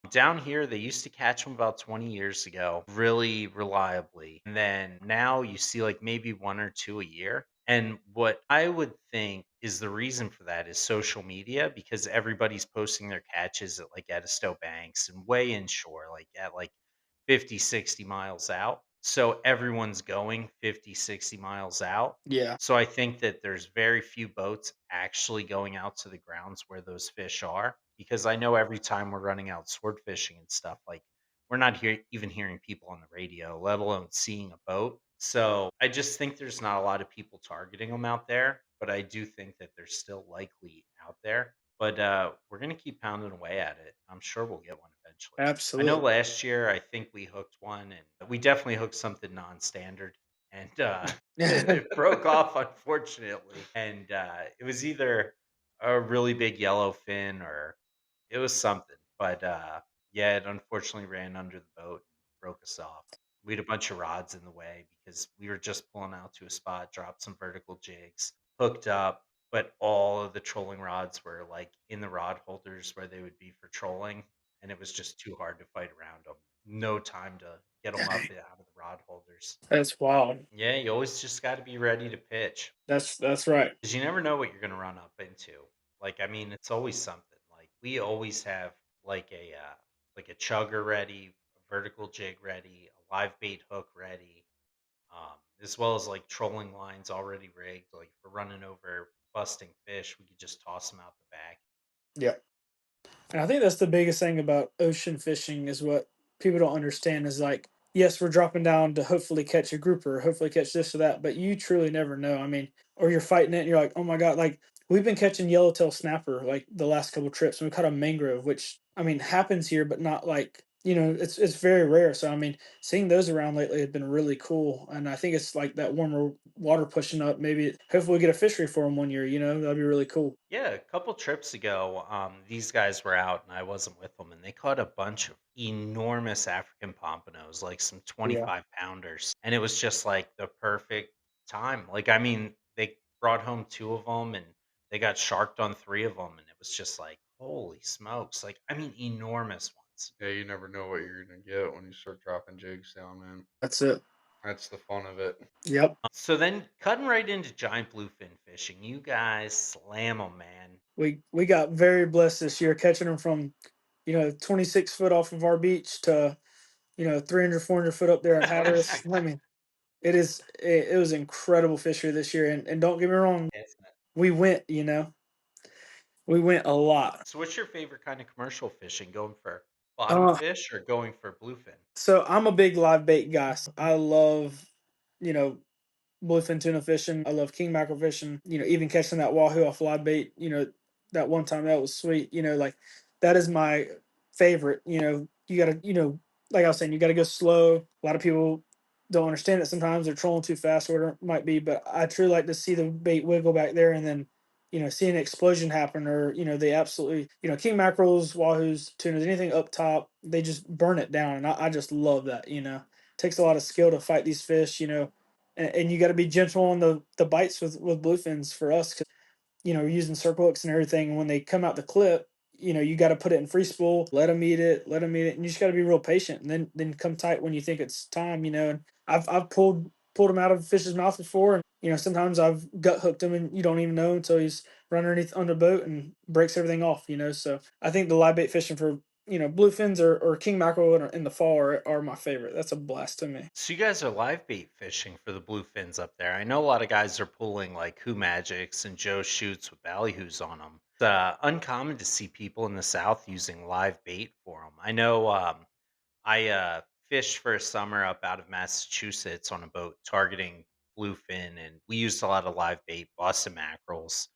Down here, they used to catch them about 20 years ago, really reliably. And then now you see like maybe one or two a year. And what I would think is the reason for that is social media because everybody's posting their catches at like Edisto Banks and way inshore, like at like 50, 60 miles out. So everyone's going 50, 60 miles out. Yeah, So I think that there's very few boats actually going out to the grounds where those fish are because I know every time we're running out sword fishing and stuff, like we're not even hearing people on the radio, let alone seeing a boat. So I just think there's not a lot of people targeting them out there, but I do think that they're still likely out there. But we're gonna keep pounding away at it. I'm sure we'll get one eventually. I know absolutely. last year I think we hooked one, and we definitely hooked something non-standard, and it broke off unfortunately. And it was either a really big yellowfin or it was something. But yeah, it unfortunately ran under the boat and broke us off. We had a bunch of rods in the way because we were just pulling out to a spot, dropped some vertical jigs, hooked up, but all of the trolling rods were like in the rod holders where they would be for trolling, and it was just too hard to fight around them. No time to get them up and out of the rod holders. That's wild. Yeah, you always just got to be ready to pitch That's right. because you never know what you're going to run up into. Like, I mean, it's always something. Like, we always have like a chugger ready, a vertical jig ready, a live bait hook ready, as well as like trolling lines already rigged. Like, if we're running over busting fish, we could just toss them out the back. Yeah. And I think that's the biggest thing about ocean fishing is what people don't understand is like, yes, we're dropping down to hopefully catch a grouper, hopefully catch this or that, but you truly never know. I mean, or you're fighting it and you're like, oh my God, like we've been catching yellowtail snapper like the last couple trips and we caught a mangrove, which I mean happens here, but not like, it's very rare. So I mean, seeing those around lately has been really cool. And I think it's like that warmer water pushing up. Maybe hopefully we get a fishery for them one year, that'd be really cool. Yeah, a couple trips ago, these guys were out and I wasn't with them, and they caught a bunch of enormous African pompanos, like some Yeah. 25 pounders. And it was just like the perfect time. Like, I mean, they brought home two of them and they got sharked on three of them. And it was just like, holy smokes. Like, I mean, enormous ones. Yeah, you never know what you're gonna get when you start dropping jigs down, man. That's it. That's the fun of it. Yep. So then cutting right into giant bluefin fishing, you guys slam them, man. We got very blessed this year catching them from 26 foot off of our beach to 300 400 foot up there in Hatteras. I mean, it was incredible fishery this year, and don't get me wrong, we went, we went a lot. So what's your favorite kind of commercial fishing? Going for bottom uh fish or going for bluefin? so I'm a big live bait guy. I love you know bluefin tuna fishing. I love king mackerel fishing. Even catching that wahoo off live bait. That one time that was sweet. Like that is my favorite. You gotta, like I was saying, you gotta go slow. A lot of people don't understand it. Sometimes they're trolling too fast, or whatever it might be. But I truly like to see the bait wiggle back there, and then see an explosion happen, or they absolutely, king mackerels, wahoos, tunas, anything up top, they just burn it down, and I just love that. Takes a lot of skill to fight these fish. And you got to be gentle on the bites with bluefins for us because we're using circle hooks and everything. And when they come out the clip, you got to put it in free spool, let them eat it, and you just got to be real patient. And then come tight when you think it's time. And I've pulled him out of a fish's mouth before, and sometimes I've gut hooked him, and you don't even know until he's running underneath under the boat and breaks everything off. So I think the live bait fishing for bluefins or king mackerel in the fall are my favorite. That's a blast to me. So you guys are live bait fishing for the bluefins up there. I know a lot of guys are pulling like Who Magics and Joe Shoots with ballyhoos on them. It's uncommon to see people in the South using live bait for them. I know I fished for a summer up out of Massachusetts on a boat targeting bluefin, and we used a lot of live bait, Boston mackerels,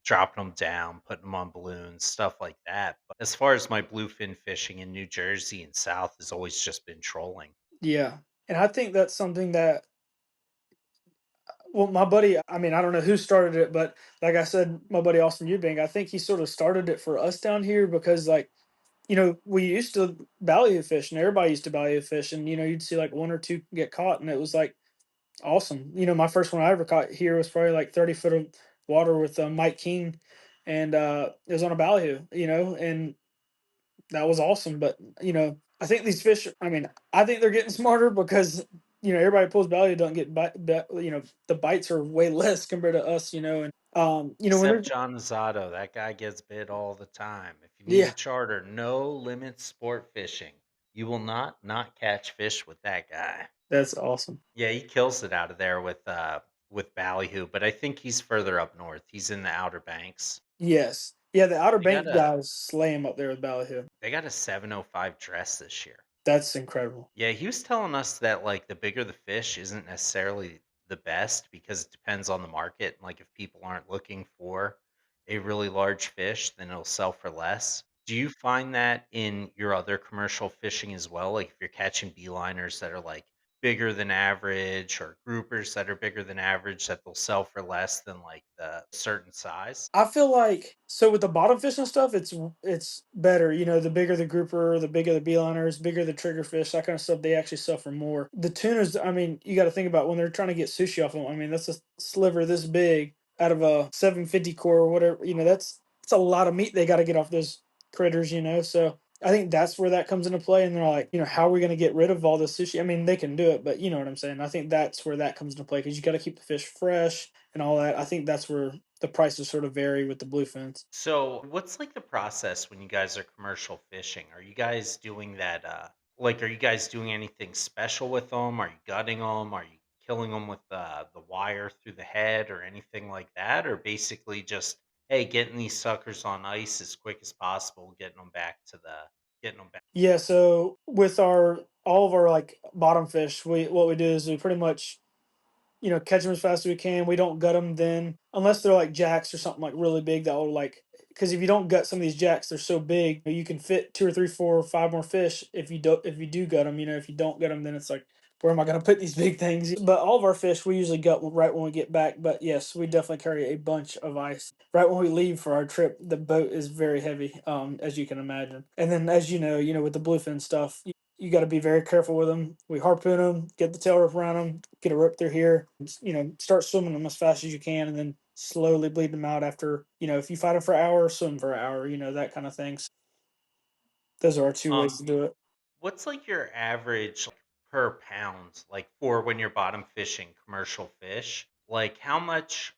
dropping them down, putting them on balloons, stuff like that. But as far as my bluefin fishing in New Jersey and South has always just been trolling. Yeah. And I think that's something that, well, my buddy, I mean, I don't know who started it, but like I said, my buddy Austin Eubank, I think he sort of started it for us down here because, like, we used to ballyhoo fish and everybody used to ballyhoo fish, and, you'd see like one or two get caught, and it was like awesome. My first one I ever caught here was probably like 30 foot of water with Mike King, and it was on a ballyhoo, and that was awesome. But, I think these fish, I mean, I think they're getting smarter because everybody pulls ballyhoo don't get the bites are way less compared to us, and when Except they're John Azzato, that guy gets bit all the time. If you need yeah, a charter, no limit sport fishing. You will not catch fish with that guy. that's awesome. Yeah, he kills it out of there with ballyhoo, but I think he's further up north. He's in the Outer Banks. Yes, yeah, the Outer They got Banks a guys slay him up there with ballyhoo. they got a 705 dress this year. That's incredible. Yeah, he was telling us that, like, the bigger the fish isn't necessarily the best because it depends on the market. Like, if people aren't looking for a really large fish, then it'll sell for less. Do you find that in your other commercial fishing as well? Like, if you're catching beeliners that are, like, bigger than average or groupers that are bigger than average, that they'll sell for less than, like, the certain size? I feel like so with the bottom fish and stuff, it's better. The bigger the grouper, the bigger the beeliners, bigger the trigger fish, that kind of stuff. They actually suffer more. The tunas, I mean, you got to think about when they're trying to get sushi off them. I mean, that's a sliver this big out of a 750 core or whatever. That's a lot of meat they got to get off those critters. So I think that's where that comes into play. And they're like, how are we going to get rid of all the sushi? I mean, they can do it, but you know what I'm saying. I think that's where that comes into play because you got to keep the fish fresh and all that. I think that's where the prices sort of vary with the bluefins. So, what's like the process when you guys are commercial fishing? Are you guys doing that? Like, are you guys doing anything special with them? Are you gutting them? Are you killing them with the wire through the head or anything like that? Or basically just, hey, getting these suckers on ice as quick as possible, getting them back. Yeah, so with our all of our like bottom fish, we do is we pretty much catch them as fast as we can. We don't gut them then, unless they're like jacks or something like really big that will like. Because if you don't gut some of these jacks, they're so big you can fit two or three, four, or five more fish if you do gut them. If you don't gut them, then it's like where am I going to put these big things? But all of our fish we usually gut right when we get back. But yes, we definitely carry a bunch of ice right when we leave for our trip. The boat is very heavy, as you can imagine. And then as with the bluefin stuff, you got to be very careful with them. We harpoon them, get the tail rope around them, get a rope through here, start swimming them as fast as you can, and then slowly bleed them out after, if you fight them for an hour, swim for an hour, that kind of things. Those are our two ways Um, to do it. what's like your average like, per pound, like for when you're bottom fishing commercial fish? Like, how much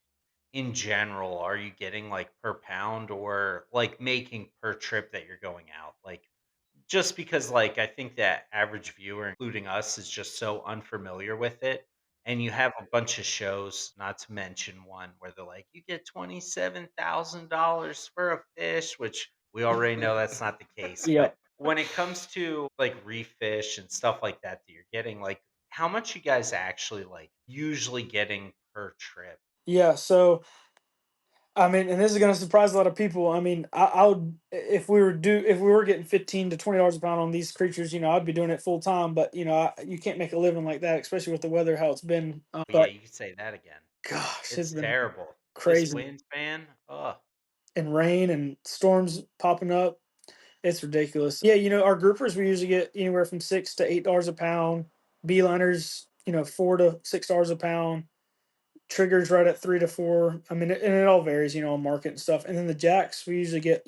in general are you getting like per pound or like making per trip that you're going out? Like just because like I think that average viewer, including us, is just so unfamiliar with it. And you have a bunch of shows, not to mention one where they're like, you get $27,000 for a fish, which we already know that's not the case. Yeah. But when it comes to like reef fish and stuff like that you're getting, like how much you guys actually like usually getting per trip? Yeah. So, I mean, and this is going to surprise a lot of people. I mean, I would if we were getting $15 to $20 a pound on these creatures, I'd be doing it full time. But you can't make a living like that, especially with the weather how it's been. Yeah, But you could say that again. gosh, it's It's been terrible. This crazy, wind, man. Oh, and rain and storms popping up. It's ridiculous. Yeah, our groupers we usually get anywhere from $6 to $8 a pound. Beeliners, $4 to $6 a pound. Triggers right at 3 to 4. I mean, and it all varies, on market and stuff. And then the jacks we usually get,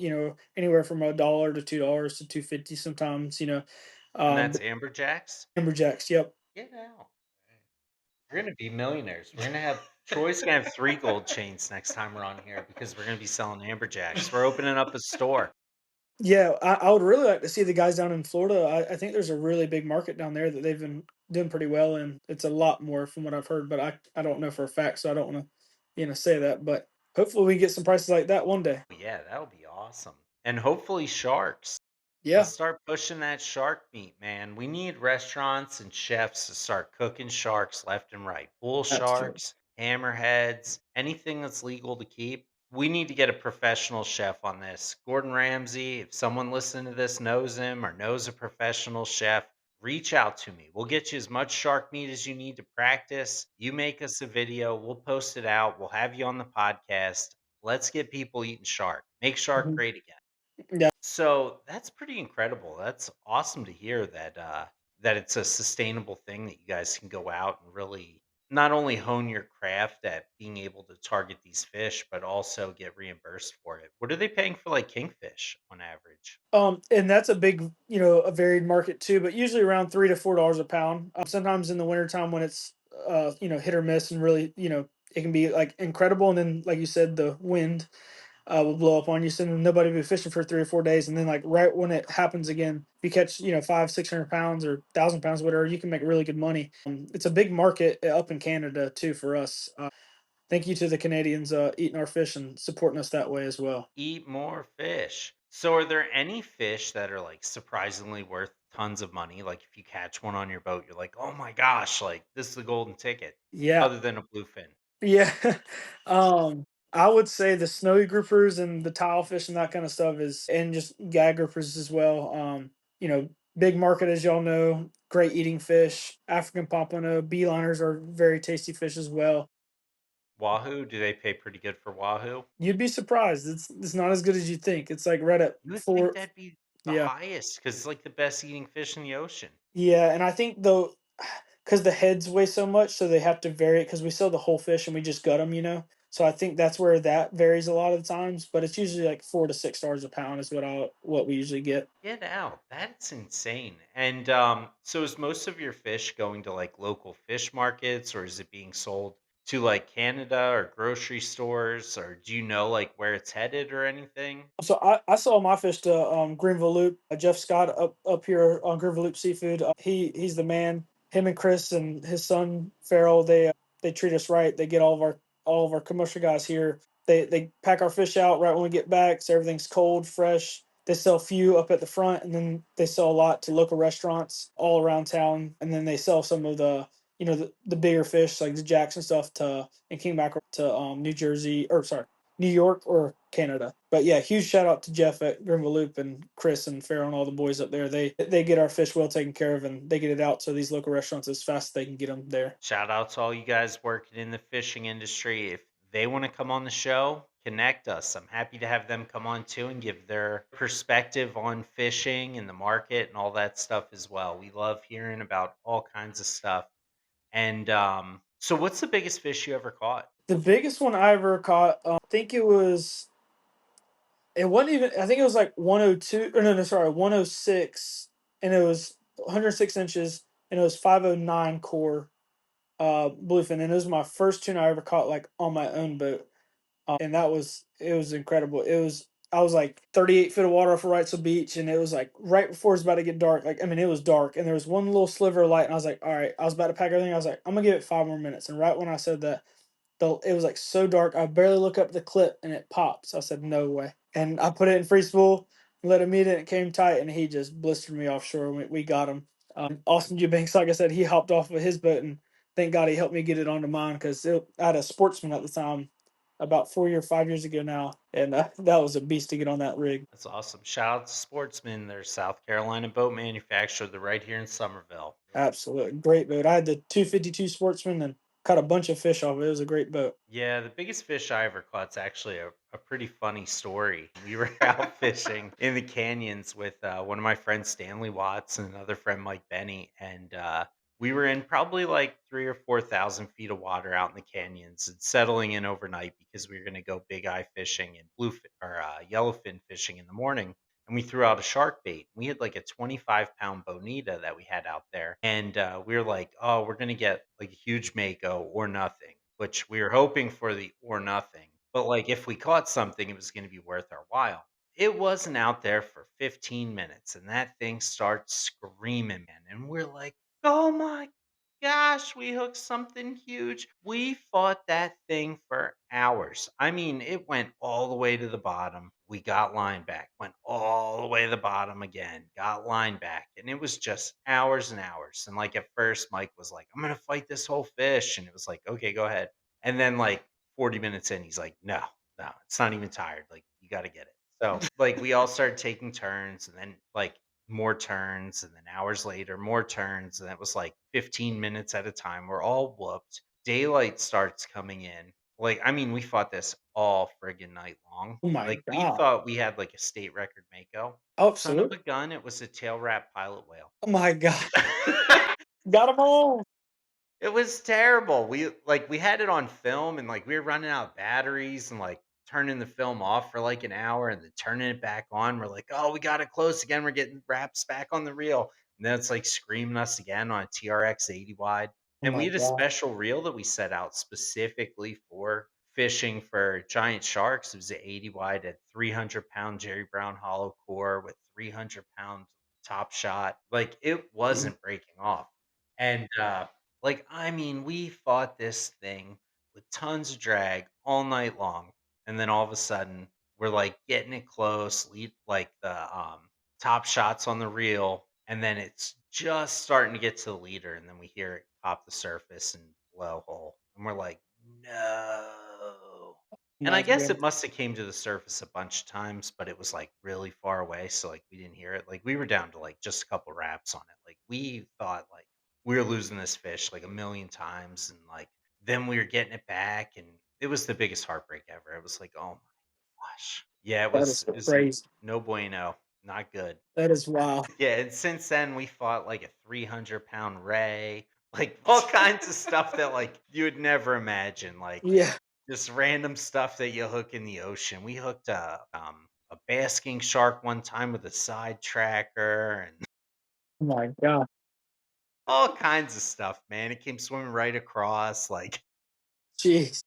anywhere from $1 to $2 to 250 sometimes. and Um, that's amberjacks? Amberjacks. Yep. Get out. We're gonna be millionaires. Troy's gonna have 3 gold chains next time we're on here because we're gonna be selling amberjacks. We're opening up a store. Yeah, I would really like to see the guys down in Florida. I think there's a really big market down there that they've been doing pretty well in. It's a lot more from what I've heard, but I don't know for a fact, so I don't want to, say that. But hopefully we get some prices like that one day. Yeah, that would be awesome. And hopefully sharks. Let's Yeah, start pushing that shark meat, man. We need restaurants and chefs to start cooking sharks left and right. Bull that's true. sharks, hammerheads, anything that's legal to keep. We need to get a professional chef on this. Gordon Ramsay, if someone listening to this knows him or knows a professional chef, reach out to me. We'll get you as much shark meat as you need to practice. You make us a video, we'll post it out. We'll have you on the podcast. Let's get people eating shark. Make shark Mhm. great again. Yeah, So that's pretty incredible. That's awesome to hear that that it's a sustainable thing that you guys can go out and really not only hone your craft at being able to target these fish, but also get reimbursed for it. What are they paying for like kingfish on average? And that's a big, a varied market too, but usually around $3 to $4 a pound. Sometimes in the wintertime when it's, hit or miss and really, it can be like incredible. And then, like you said, the wind will blow up on you. So then nobody will be fishing for 3 or 4 days. And then, like, right when it happens again, if you catch, 500, 600 pounds or 1,000 pounds, whatever, you can make really good money. It's a big market up in Canada too for us. Thank you to the Canadians eating our fish and supporting us that way as well. Eat more fish. So are there any fish that are like surprisingly worth tons of money? Like if you catch one on your boat, you're like, "Oh my gosh, like this is the golden ticket." Yeah. Other than a bluefin. Yeah. I would say the snowy groupers and the tilefish and that kind of stuff is, and just gag groupers as well. Big market, as y'all know, great eating fish. African pompano, beeliners are very tasty fish as well. Wahoo, do they pay pretty good for wahoo? You'd be surprised. It's not as good as you think. It's like right at You would think four. that'd be the Yeah. highest because it's like the best eating fish in the ocean. Yeah, and I think though, because the heads weigh so much, so they have to vary it because we sell the whole fish and we just gut them. So I think that's where that varies a lot of the times, but it's usually like $4 to $6 a pound is what we usually get. Get out. That's insane. And so is most of your fish going to like local fish markets or is it being sold to like Canada or grocery stores or do you know like where it's headed or anything? So I sell my fish to Greenville Loop. Jeff Scott up here on Greenville Loop Seafood. He's the man. Him and Chris and his son Farrell. They treat us right. They get all of our commercial guys here. They pack our fish out right when we get back, so everything's cold, fresh. They sell a few up at the front, and then they sell a lot to local restaurants all around town. And then they sell some of the bigger fish like the Jackson stuff to and King Mackerel to New Jersey, or sorry, New York or Canada. But yeah, huge shout out to Jeff at Grimble Loop and Chris and Farrell and all the boys up there. They get our fish well taken care of and they get it out to these local restaurants as fast as they can get them there. Shout out to all you guys working in the fishing industry. If they want to come on the show, connect us. I'm happy to have them come on too and give their perspective on fishing and the market and all that stuff as well. We love hearing about all kinds of stuff. And so what's the biggest fish you ever caught? The biggest one I ever caught, I think it wasn't even, I think it was like 102, or no, no, sorry, 106, and it was 106 inches, and it was 509 core bluefin. And it was my first tuna I ever caught like on my own boat. And it was incredible. I was like 38 feet of water off of Wrightsville Beach, and it was like right before it was about to get dark. Like, I mean, it was dark, and there was one little sliver of light, and I was like, all right, I was about to pack everything. I was like, I'm gonna give it 5 more minutes. And right when I said that, it was like so dark, I barely look up the clip, and it popped. So I said, no way. And I put it in free spool, let him eat it, and it came tight, and he just blistered me offshore. We got him. Austin Eubanks, like I said, he hopped off of his boat, and thank God he helped me get it onto mine because I had a Sportsman at the time about 4 or 5 years ago now, and that was a beast to get on that rig. That's awesome. Shout out to Sportsman. They're South Carolina boat manufacturer. They're right here in Somerville. Absolutely great boat. I had the 252 Sportsman and caught a bunch of fish off it. It was a great boat. Yeah, the biggest fish I ever caught's actually a pretty funny story. We were out fishing in the canyons with one of my friends, Stanley Watts, and another friend, Mike Benny. And we were in probably like 3 or 4 thousand feet of water out in the canyons and settling in overnight because we were going to go big eye fishing and bluefin or yellowfin fishing in the morning. And we threw out a shark bait. We had like a 25-pound bonita that we had out there. And we were like, oh, we're going to get like a huge mako or nothing, which we were hoping for the or nothing. But like if we caught something, it was going to be worth our while. It wasn't out there for 15 minutes and that thing starts screaming, man. And we're like, oh my gosh, we hooked something huge. We fought that thing for hours. I mean, it went all the way to the bottom. We got line back, went all the way to the bottom again, got line back. And it was just hours and hours. And like at first, Mike was like, I'm going to fight this whole fish. And it was like, okay, go ahead. And then like 40 minutes in, he's like, no, no, it's not even tired. Like, you got to get it. So, like, we all started taking turns and then like more turns, and then hours later, more turns, and it was like 15 minutes at a time. We're all whooped. Daylight starts coming in. Like, I mean, we fought this all friggin' night long. Oh my Like, we god! thought we had like a state record mako. Son of a Absolutely! gun, it was a tail wrap pilot whale. Oh my god! Got them all! It was terrible. We had it on film and like we were running out of batteries and like turning the film off for like an hour and then turning it back on. We're like, oh, we got it close again. We're getting wraps back on the reel. And then it's like screaming us again on a TRX 80 wide. Oh And we my had a god. special reel that we set out specifically for fishing for giant sharks. It was an 80 wide at 300-pound Jerry Brown hollow core with 300-pound top shot. Like it Gee. wasn't breaking off. And like, I mean, we fought this thing with tons of drag all night long, and then all of a sudden, we're like getting it close, lead like the top shots on the reel, and then it's just starting to get to the leader, and then we hear it pop the surface and blow hole, and we're like, no. And My I guess god. it must have came to the surface a bunch of times, but it was like really far away, so like we didn't hear it. Like we were down to like just a couple wraps on it. Like we thought like we were losing this fish like a million times, and like then we were getting it back, and it was the biggest heartbreak ever. It was like, oh my gosh, yeah, That is it was crazy. no bueno, not good. That is wild. Yeah, and since then we fought like a 300-pound ray, like all kinds of stuff that like you would never imagine, like Yeah. just random stuff that you hook in the ocean. We hooked a basking shark one time with a side tracker and Oh my god. all kinds of stuff, man. It came swimming right across. Like Jeez.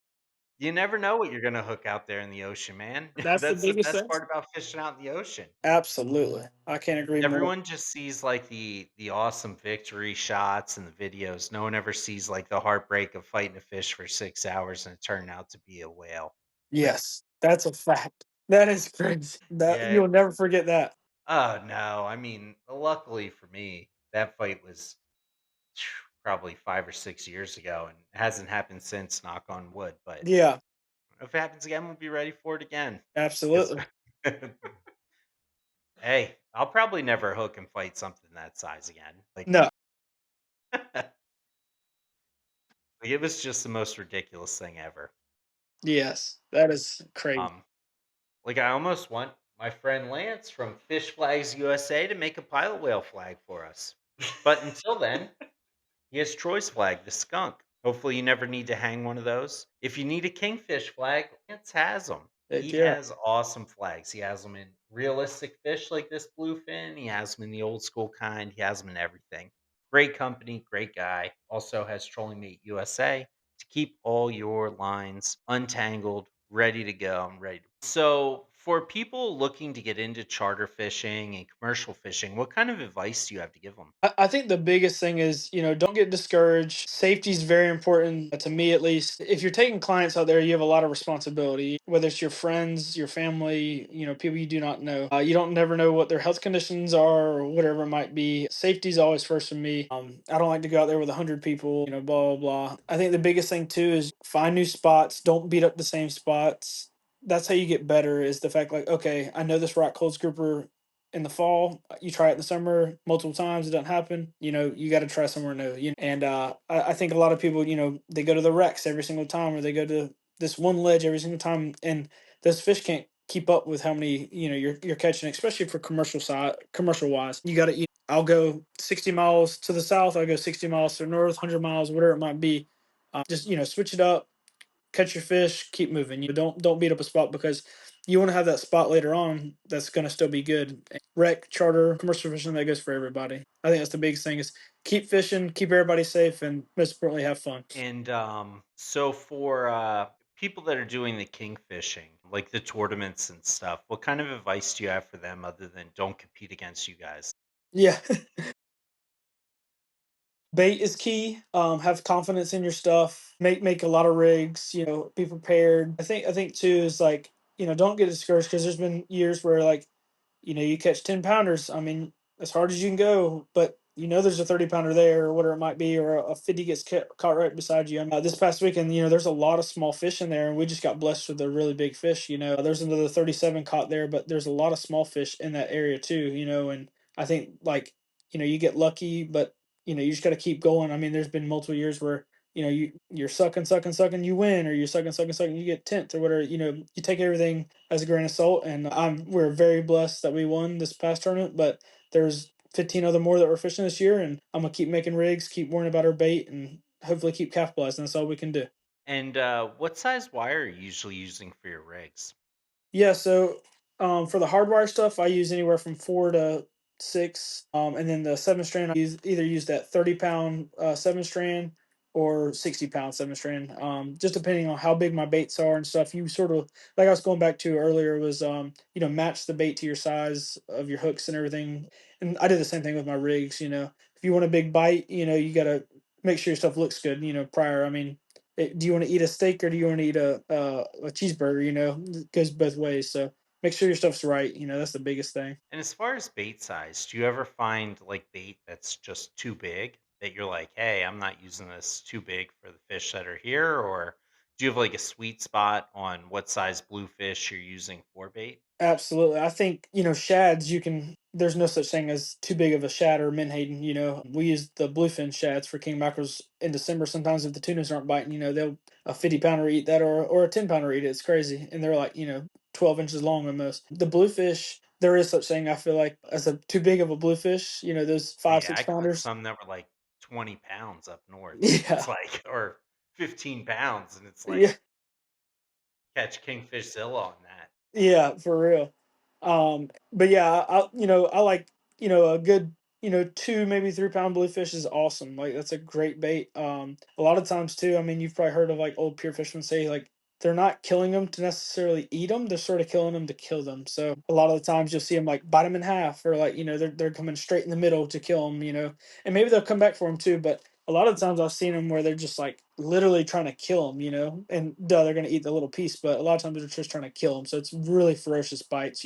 you never know what you're gonna hook out there in the ocean, man. That's the That's the biggest best thing. part about fishing out in the ocean. Absolutely. I can't agree more. Everyone just sees like the awesome victory shots and the videos. No one ever sees like the heartbreak of fighting a fish for 6 hours and it turned out to be a whale. Yes. That's a fact. That is crazy. That Yeah. you'll never forget that. Oh no. I mean, luckily for me, that fight was probably 5 or 6 years ago and it hasn't happened since, knock on wood. But Yeah, if it happens again, we'll be ready for it again. 'Cause absolutely. hey, I'll probably never hook and fight something that size again. Like, No. like it was just the most ridiculous thing ever. Yes. That is crazy. Um, like I almost want my friend Lance from Fish Flags USA to make a pilot whale flag for us. But until then, he has Troy's flag, the skunk. Hopefully, you never need to hang one of those. If you need a kingfish flag, Lance has them. Heck He yeah. has awesome flags. He has them in realistic fish like this bluefin. He has them in the old school kind. He has them in everything. Great company, great guy. Also has Trolling Mate USA to keep all your lines untangled, ready to go. I'm ready. So, for people looking to get into charter fishing and commercial fishing, what kind of advice do you have to give them? I think the biggest thing is, don't get discouraged. Safety is very important to me, at least. If you're taking clients out there, you have a lot of responsibility, whether it's your friends, your family, people you do not know. You don't never know what their health conditions are or whatever it might be. Safety is always first for me. I don't like to go out there with 100 people, blah, blah, blah. I think the biggest thing too is find new spots. Don't beat up the same spots. That's how you get better, is the fact like, okay, I know this rock cold grouper in the fall. You try it in the summer multiple times, it doesn't happen. You got to try somewhere new. And I think a lot of people, they go to the wrecks every single time, or they go to this one ledge every single time, and those fish can't keep up with how many you're catching, especially for commercial wise. You got to. I'll go 60 miles to the south. I'll go 60 miles to the north, 100 miles, whatever it might be. Just switch it up, catch your fish, keep moving. You don't beat up a spot, because you want to have that spot later on that's going to still be good. Rec, charter, commercial fishing, that goes for everybody. I think that's the biggest thing, is keep fishing, keep everybody safe, and most importantly, have fun. And so for people that are doing the king fishing, like the tournaments and stuff, what kind of advice do you have for them other than don't compete against you guys? Yeah. Bait is key. Have confidence in your stuff. Make a lot of rigs. Be prepared. I think too is like, don't get discouraged, because there's been years where, like, you catch 10 pounders. I mean, as hard as you can go, but there's a 30 pounder there, or whatever it might be, or a 50 gets caught right beside you. This past weekend, there's a lot of small fish in there, and we just got blessed with a really big fish. There's another 37 caught there, but there's a lot of small fish in that area too. And I think, like, you get lucky, but you just got to keep going. I mean, there's been multiple years where you're sucking, sucking, sucking, you win, or you're sucking, sucking, sucking, you get 10th or whatever. You take everything as a grain of salt, and we're very blessed that we won this past tournament. But there's 15 other more that we're fishing this year, and I'm gonna keep making rigs, keep worrying about our bait, and hopefully keep capitalizing. That's all we can do. And what size wire are you usually using for your rigs? Yeah, so for the hardwire stuff, I use anywhere from 4 to 6, and then the 7 strand, I use that 30 pound 7 strand or 60 pound 7 strand, just depending on how big my baits are and stuff. You sort of, like I was going back to earlier, was match the bait to your size of your hooks and everything. And I did the same thing with my rigs. If you want a big bite, you got to make sure your stuff looks good. Prior. I mean, do you want to eat a steak or do you want to eat a cheeseburger? It goes both ways. So make sure your stuff's right. That's the biggest thing. And as far as bait size, do you ever find like bait that's just too big that you're like, hey, I'm not using this too big for the fish that are here? Or do you have like a sweet spot on what size bluefish you're using for bait? Absolutely. I think, shads, there's no such thing as too big of a shad or menhaden. We use the bluefin shads for king mackerels in December. Sometimes if the tunas aren't biting, they'll a 50 pounder eat that or a 10 pounder eat it. It's crazy. And they're like, 12 inches long almost. The bluefish, there is such thing, I feel like, as a too big of a bluefish, those Oh, five, yeah, six I caught pounders. some that were like 20 pounds up north. And it's Yeah. like, or 15 pounds. And it's like, Yeah. catch Kingfishzilla on that. Yeah, for real. But yeah, I like, a good, 2 maybe 3 pound bluefish is awesome. Like that's a great bait. A lot of times too, I mean, you've probably heard of like old pier fishermen say like they're not killing them to necessarily eat them. They're sort of killing them to kill them. So a lot of the times you'll see them like bite them in half, or like they're coming straight in the middle to kill them. And maybe they'll come back for them too. But a lot of the times I've seen them where they're just like literally trying to kill them, and duh, they're gonna eat the little piece. But a lot of times they're just trying to kill them. So it's really ferocious bites.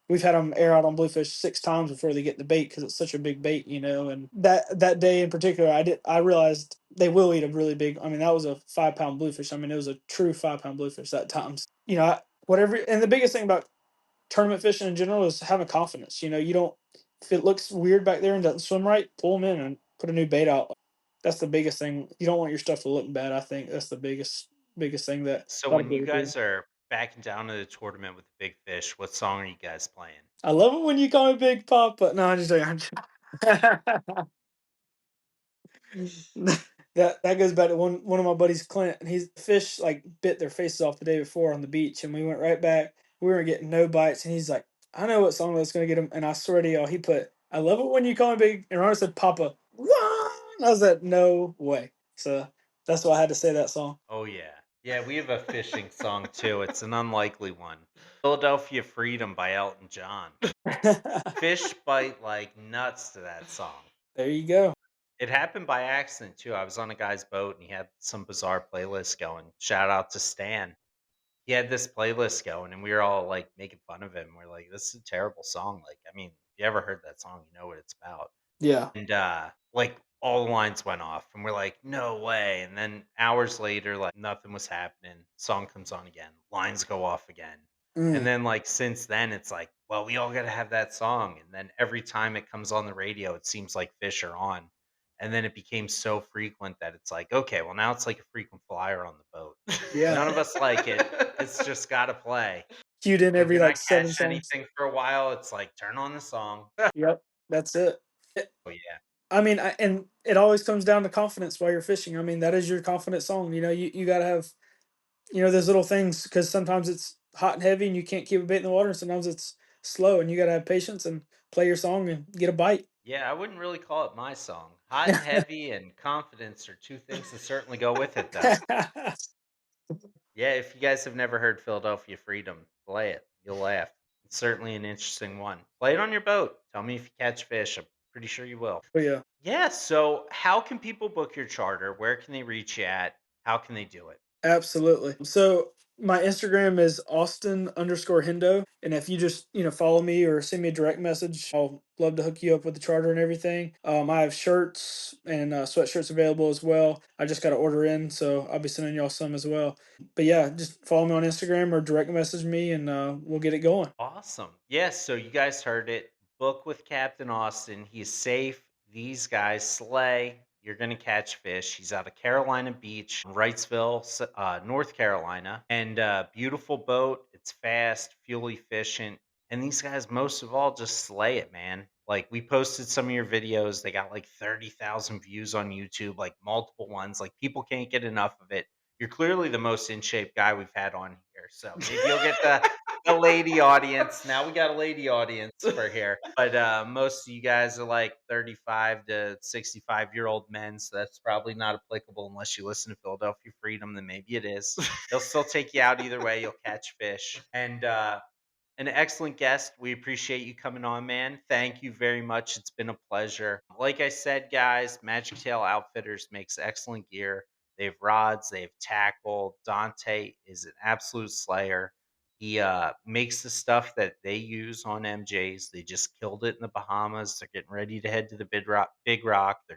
We've had them air out on bluefish 6 times before they get the bait because it's such a big bait. And that day in particular, I realized they will eat a really big. I mean, that was a 5 pound bluefish. I mean, it was a true 5 pound bluefish that time. Whatever. And the biggest thing about tournament fishing in general is having confidence. You don't, if it looks weird back there and doesn't swim right, pull them in and put a new bait out. That's the biggest thing. You don't want your stuff to look bad. I think that's the biggest thing that So a lot of when you people do. guys are backing down to the tournament with the big fish, what song are you guys playing? I love it when you call me Big Papa. No, I'm just joking. That goes back to one of my buddies, Clint, and he's fish like bit their faces off the day before on the beach, and we went right back. We were getting no bites, and he's like, "I know what song that's gonna get him." And I swear to y'all, he put, "I love it when you call me big," and Ronald said, "Papa." What? I was like, "No way." So that's why I had to say that song. Oh, yeah. Yeah, we have a fishing song too. It's an unlikely one. Philadelphia Freedom by Elton John. Fish bite like nuts to that song. There you go. It happened by accident too. I was on a guy's boat and he had some bizarre playlist going. Shout out to Stan. He had this playlist going and we were all like making fun of him. We're like, this is a terrible song. Like, I mean, if you ever heard that song, you know what it's about. Yeah. And, like, all the lines went off, and we're like, "No way." And then hours later, like, nothing was happening. Song comes on again, lines go off again. And Mm, then, like, since then, it's like, well, we all gotta have that song. And then every time it comes on the radio, it seems like Fish are on. And then it became so frequent that it's like, okay, well, now it's like a frequent flyer on the boat. yeah. None of us like it. It's just gotta play. Cued in And if every you're like not 7 catching songs. anything for a while, it's like, turn on the song. Yep. That's it. Oh, yeah. I mean, and it always comes down to confidence while you're fishing. I mean, that is your confident song. You got to have, those little things because sometimes it's hot and heavy and you can't keep a bait in the water, and sometimes it's slow and you got to have patience and play your song and get a bite. Yeah, I wouldn't really call it my song. Hot and heavy and confidence are 2 things that certainly go with it, though. Yeah, if you guys have never heard Philadelphia Freedom, play it. You'll laugh. It's certainly an interesting one. Play it on your boat. Tell me if you catch fish. I'm pretty sure you will. But yeah. Yeah, so how can people book your charter? Where can they reach you at? How can they do it? Absolutely. So my Instagram is Austin underscore Hendo. And if you just, follow me or send me a direct message, I'll love to hook you up with the charter and everything. I have shirts and sweatshirts available as well. I just got to order in, so I'll be sending y'all some as well. But yeah, just follow me on Instagram or direct message me and we'll get it going. Awesome. Yes, so you guys heard it. Book with Captain Austin. He's safe. These guys slay. You're going to catch fish. He's out of Carolina Beach, Wrightsville, North Carolina. And beautiful boat. It's fast, fuel efficient. And these guys, most of all, just slay it, man. Like, we posted some of your videos, they got, like, 30,000 views on YouTube, like, multiple ones, like, people can't get enough of it. You're clearly the most in shape guy we've had on here, so maybe you'll get the lady audience. Now we got a lady audience for here, but, most of you guys are, like, 35 to 65-year-old men, so that's probably not applicable unless you listen to Philadelphia Freedom, then maybe it is. They'll still take you out either way, you'll catch fish, and, an excellent guest. We appreciate you coming on, man. Thank you very much. It's been a pleasure. Like I said, guys, Magic Tail Outfitters makes excellent gear. They have rods, they have tackle. Dante is an absolute slayer. He makes the stuff that they use on MJs. They just killed it in the Bahamas. They're getting ready to head to the Big Rock. They're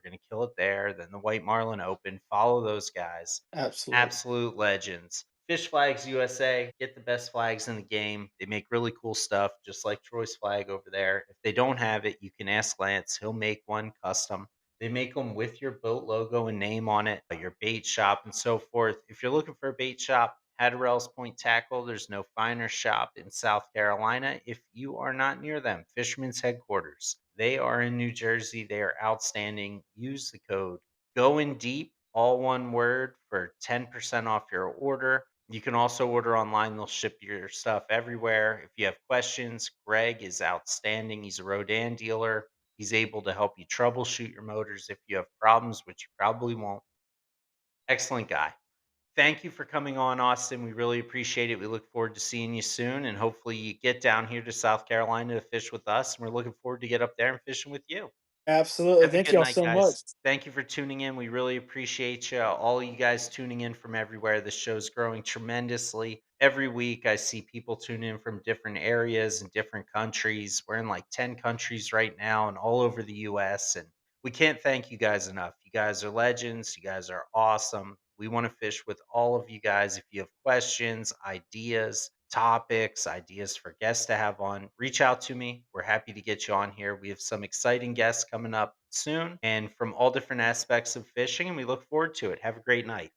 going to kill it there. Then the White Marlin Open. Follow those guys. Absolutely. Absolute legends. Fish Flags USA, get the best flags in the game. They make really cool stuff, just like Troy's flag over there. If they don't have it, you can ask Lance. He'll make one custom. They make them with your boat logo and name on it, your bait shop, and so forth. If you're looking for a bait shop, Hatterell's Point Tackle, there's no finer shop in South Carolina if you are not near them. Fisherman's Headquarters. They are in New Jersey. They are outstanding. Use the code Going Deep, all one word, for 10% off your order. You can also order online. They'll ship your stuff everywhere. If you have questions, Greg is outstanding. He's a Rodan dealer. He's able to help you troubleshoot your motors if you have problems, which you probably won't. Excellent guy. Thank you for coming on, Austin. We really appreciate it. We look forward to seeing you soon, and hopefully you get down here to South Carolina to fish with us. And we're looking forward to get up there and fishing with you. Absolutely. Have a Thank good y'all night, so guys. much. Thank you for tuning in. We really appreciate you. All you guys tuning in from everywhere. The show's growing tremendously. Every week, I see people tune in from different areas and different countries. We're in like 10 countries right now and all over the US. And we can't thank you guys enough. You guys are legends. You guys are awesome. We want to fish with all of you guys. If you have questions, ideas, topics, ideas for guests to have on, reach out to me. We're happy to get you on here. We have some exciting guests coming up soon and from all different aspects of fishing, and we look forward to it. Have a great night.